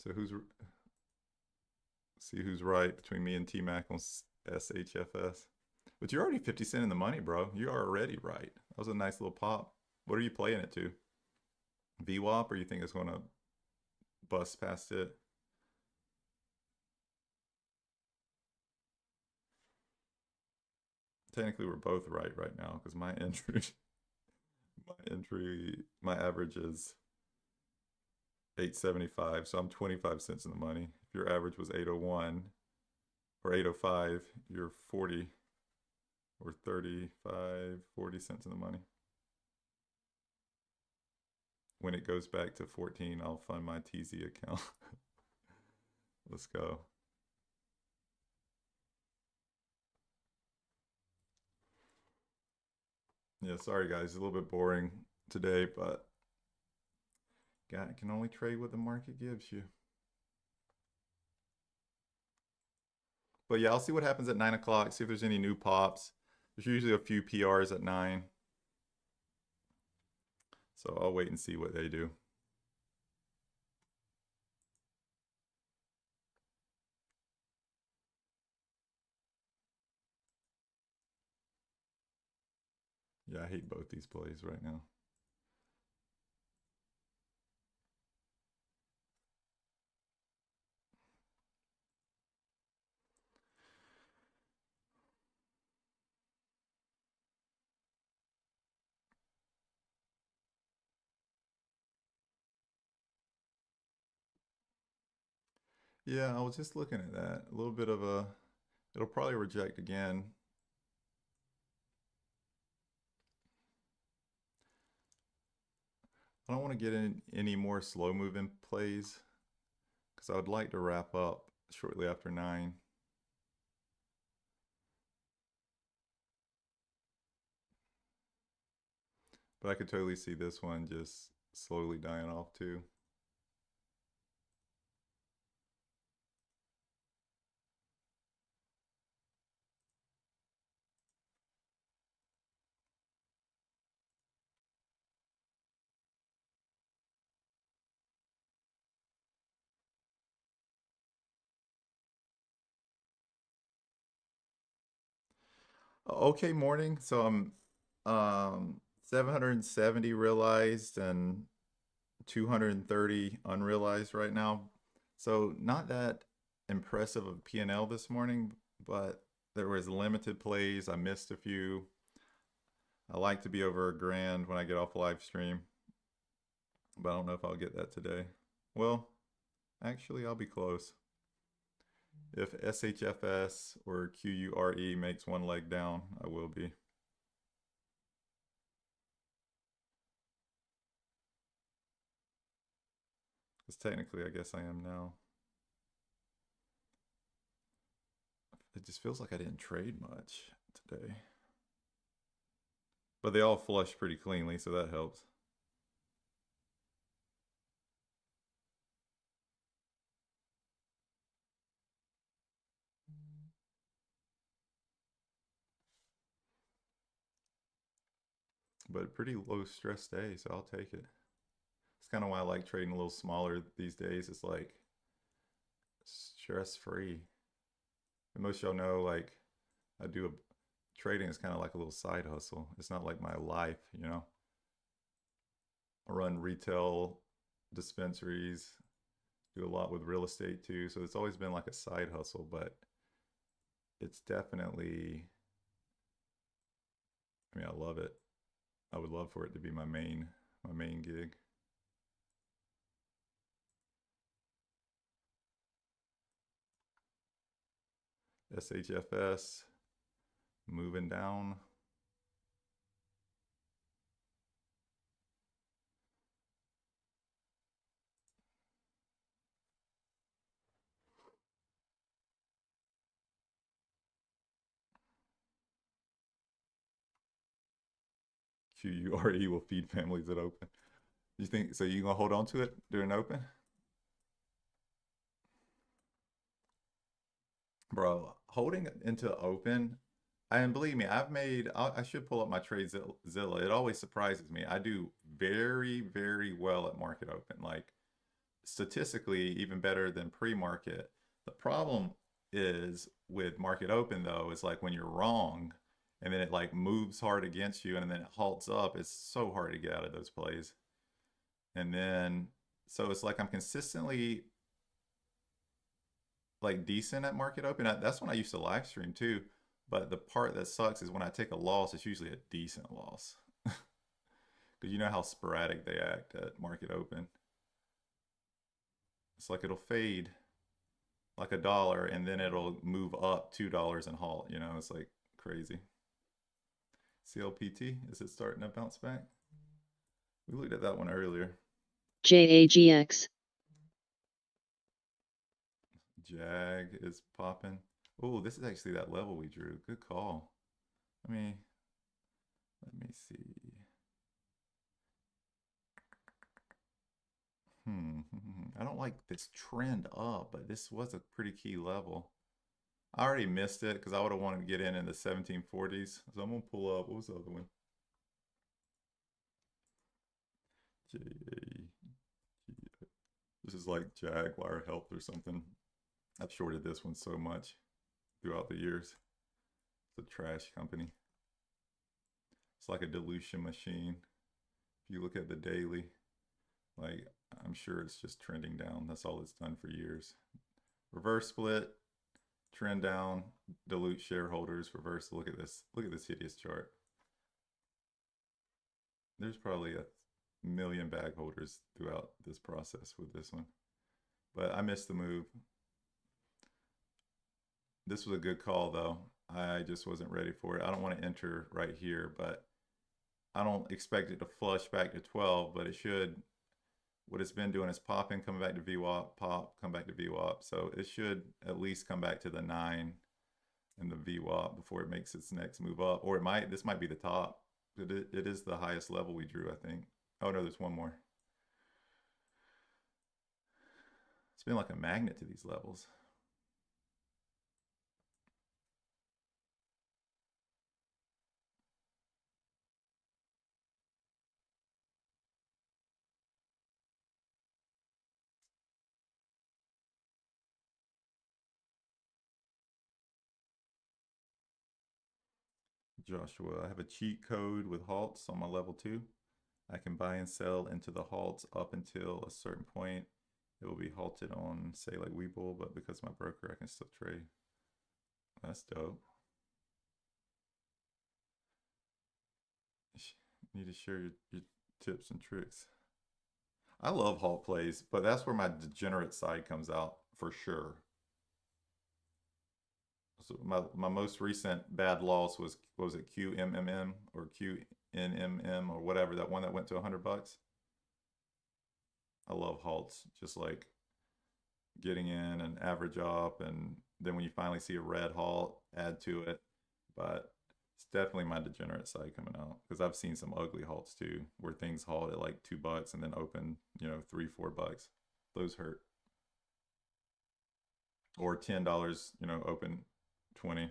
So see who's right between me and T Mac on SHFS. But you're already 50 cent in the money, bro. You are already right. That was a nice little pop. What are you playing it to? VWAP, or you think it's going to bust past it? Technically, we're both right now because my average is 875, so I'm 25 cents in the money. If your average was 801 or 805, you're 40 or 35, 40 cents in the money. When it goes back to 14, I'll fund my TZ account. Let's go. Yeah, sorry guys, it's a little bit boring today, but God can only trade what the market gives you. But yeah, I'll see what happens at 9 o'clock, see if there's any new pops. There's usually a few PRs at 9. So I'll wait and see what they do. Yeah, I hate both these plays right now. Yeah, I was just looking at that. A little bit of a, it'll probably reject again. I don't want to get in any more slow moving plays because I would like to wrap up shortly after 9. But I could totally see this one just slowly dying off too. Okay, morning. So I'm 770 realized and 230 unrealized right now. So not that impressive of P&L this morning, but there was limited plays. I missed a few. I like to be over $1,000 when I get off live stream, but I don't know if I'll get that today. Well, actually, I'll be close. If SHFS or QURE makes one leg down, I will be. Because technically, I guess I am now. It just feels like I didn't trade much today. But they all flush pretty cleanly, so that helps. But a pretty low stress day, so I'll take it. It's kind of why I like trading a little smaller these days. It's like stress free. And most y'all know, like, I do a trading is kind of like a little side hustle. It's not like my life, you know. I run retail dispensaries, do a lot with real estate too. So it's always been like a side hustle, but it's definitely, I mean, I love it. I would love for it to be my main gig. SHFS moving down. QURE will feed families at open. You think so? You gonna hold on to it during open, bro? Holding into open, and believe me, I should pull up my TradeZilla. It always surprises me. I do very, very well at market open. Like statistically, even better than pre-market. The problem is with market open though, is like when you're wrong, and then it like moves hard against you, and then it halts up. It's so hard to get out of those plays. And then so it's like I'm consistently like decent at market open. That's when I used to live stream too. But the part that sucks is when I take a loss, it's usually a decent loss. Because you know how sporadic they act at market open. It's like it'll fade like $1 and then it'll move up $2 and halt. You know, it's like crazy. CLPT, is it starting to bounce back? We looked at that one earlier. JAGX. Jag is popping. Oh, this is actually that level we drew. Good call. I mean, Let me see. I don't like this trend up, but this was a pretty key level. I already missed it because I would have wanted to get in the 1740s. So I'm gonna pull up. What was the other one? This is like Jaguar Health or something. I've shorted this one so much throughout the years. It's a trash company. It's like a dilution machine. If you look at the daily, like I'm sure it's just trending down. That's all it's done for years. Reverse split, trend down, dilute shareholders, reverse. Look at this. Look at this hideous chart. There's probably a million bag holders throughout this process with this one. But I missed the move. This was a good call though. I just wasn't ready for it. I don't want to enter right here, but I don't expect it to flush back to 12, but it should. What it's been doing is popping, coming back to VWAP, pop, come back to VWAP. So it should at least come back to the 9 and the VWAP before it makes its next move up. Or it might, this might be the top. It is the highest level we drew, I think. Oh no, there's one more. It's been like a magnet to these levels. Joshua, I have a cheat code with halts on my level 2. I can buy and sell into the halts up until a certain point. It will be halted on, say, like Webull, but because my broker, I can still trade. That's dope. You need to share your tips and tricks. I love halt plays, but that's where my degenerate side comes out for sure. So my most recent bad loss was, what was it, QMMM or QNMM or whatever, that one that went to $100. I love halts, just like getting in and average up, and then when you finally see a red halt, add to it. But it's definitely my degenerate side coming out, because I've seen some ugly halts too, where things halt at like $2 and then open, you know, $3-4. Those hurt. Or $10, you know, open 20.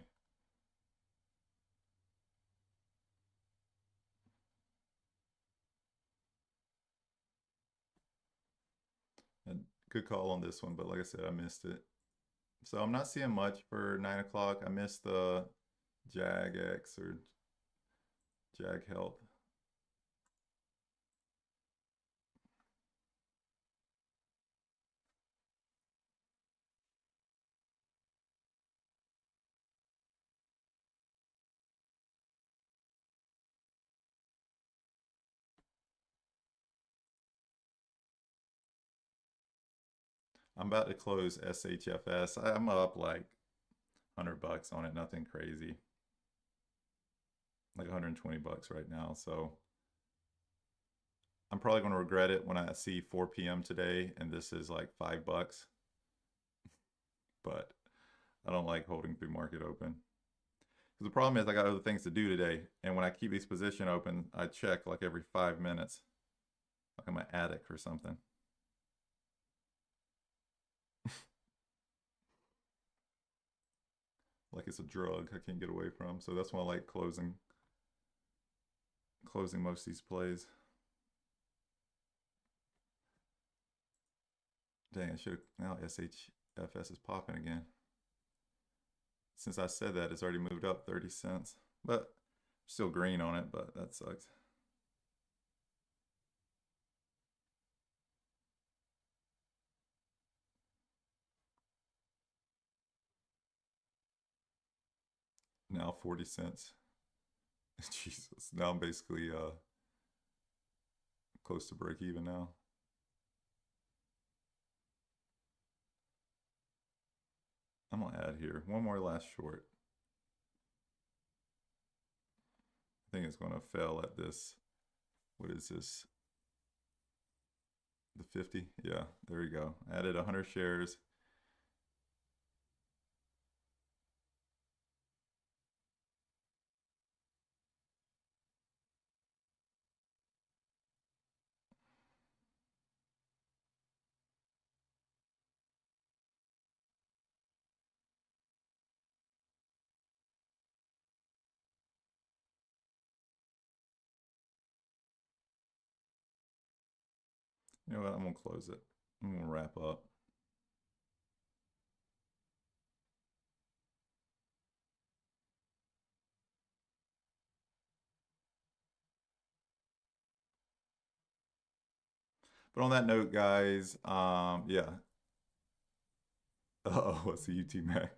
And good call on this one, but like I said, I missed it. So I'm not seeing much for 9 o'clock. I missed the JAG-X or JAG Health. I'm about to close SHFS. I'm up like $100 on it, nothing crazy. Like $120 right now. So I'm probably going to regret it when I see 4 p.m. today and this is like $5. But I don't like holding through market open. Because the problem is I got other things to do today. And when I keep these position open, I check like every 5 minutes. Like I'm an addict or something. Like it's a drug I can't get away from. So that's why I like closing most of these plays. Dang, I should have. Now SHFS is popping again. Since I said that, it's already moved up 30 cents. But still green on it, but that sucks. Now 40 cents. Jesus. Now I'm basically close to break even now. I'm gonna add here one more last short. I think it's gonna fail at this. What is this? The 50? Yeah, there we go. Added 100 shares. You know what? I'm gonna close it. I'm gonna wrap up. But on that note, guys, yeah. Oh, what's the UT Mac?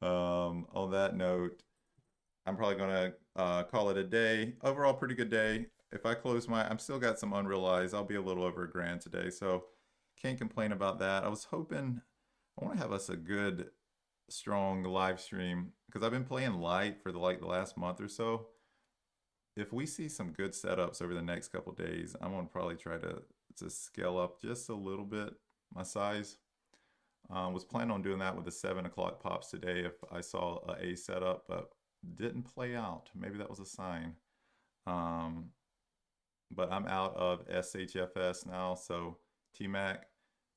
On that note, I'm probably gonna call it a day. Overall, pretty good day. If I close I'm still got some unrealized. I'll be a little over $1,000 today, so can't complain about that. I was hoping I want to have us a good, strong live stream because I've been playing light for the last month or so. If we see some good setups over the next couple days, I'm gonna probably try to scale up just a little bit my size. Was planning on doing that with the 7 o'clock pops today if I saw a setup, but didn't play out. Maybe that was a sign. Um, but I'm out of SHFS now, so T-Mac,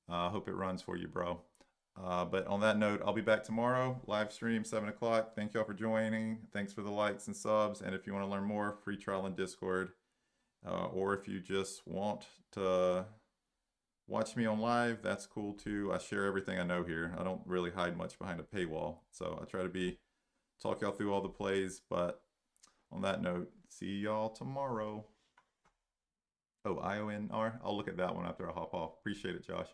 hope it runs for you, bro. But on that note, I'll be back tomorrow, live stream, 7 o'clock. Thank y'all for joining. Thanks for the likes and subs. And if you want to learn more, free trial in Discord. Or if you just want to watch me on live, that's cool too. I share everything I know here. I don't really hide much behind a paywall. So I try to talk y'all through all the plays. But on that note, see y'all tomorrow. Oh, IONR. I'll look at that one after I hop off. Appreciate it, Josh.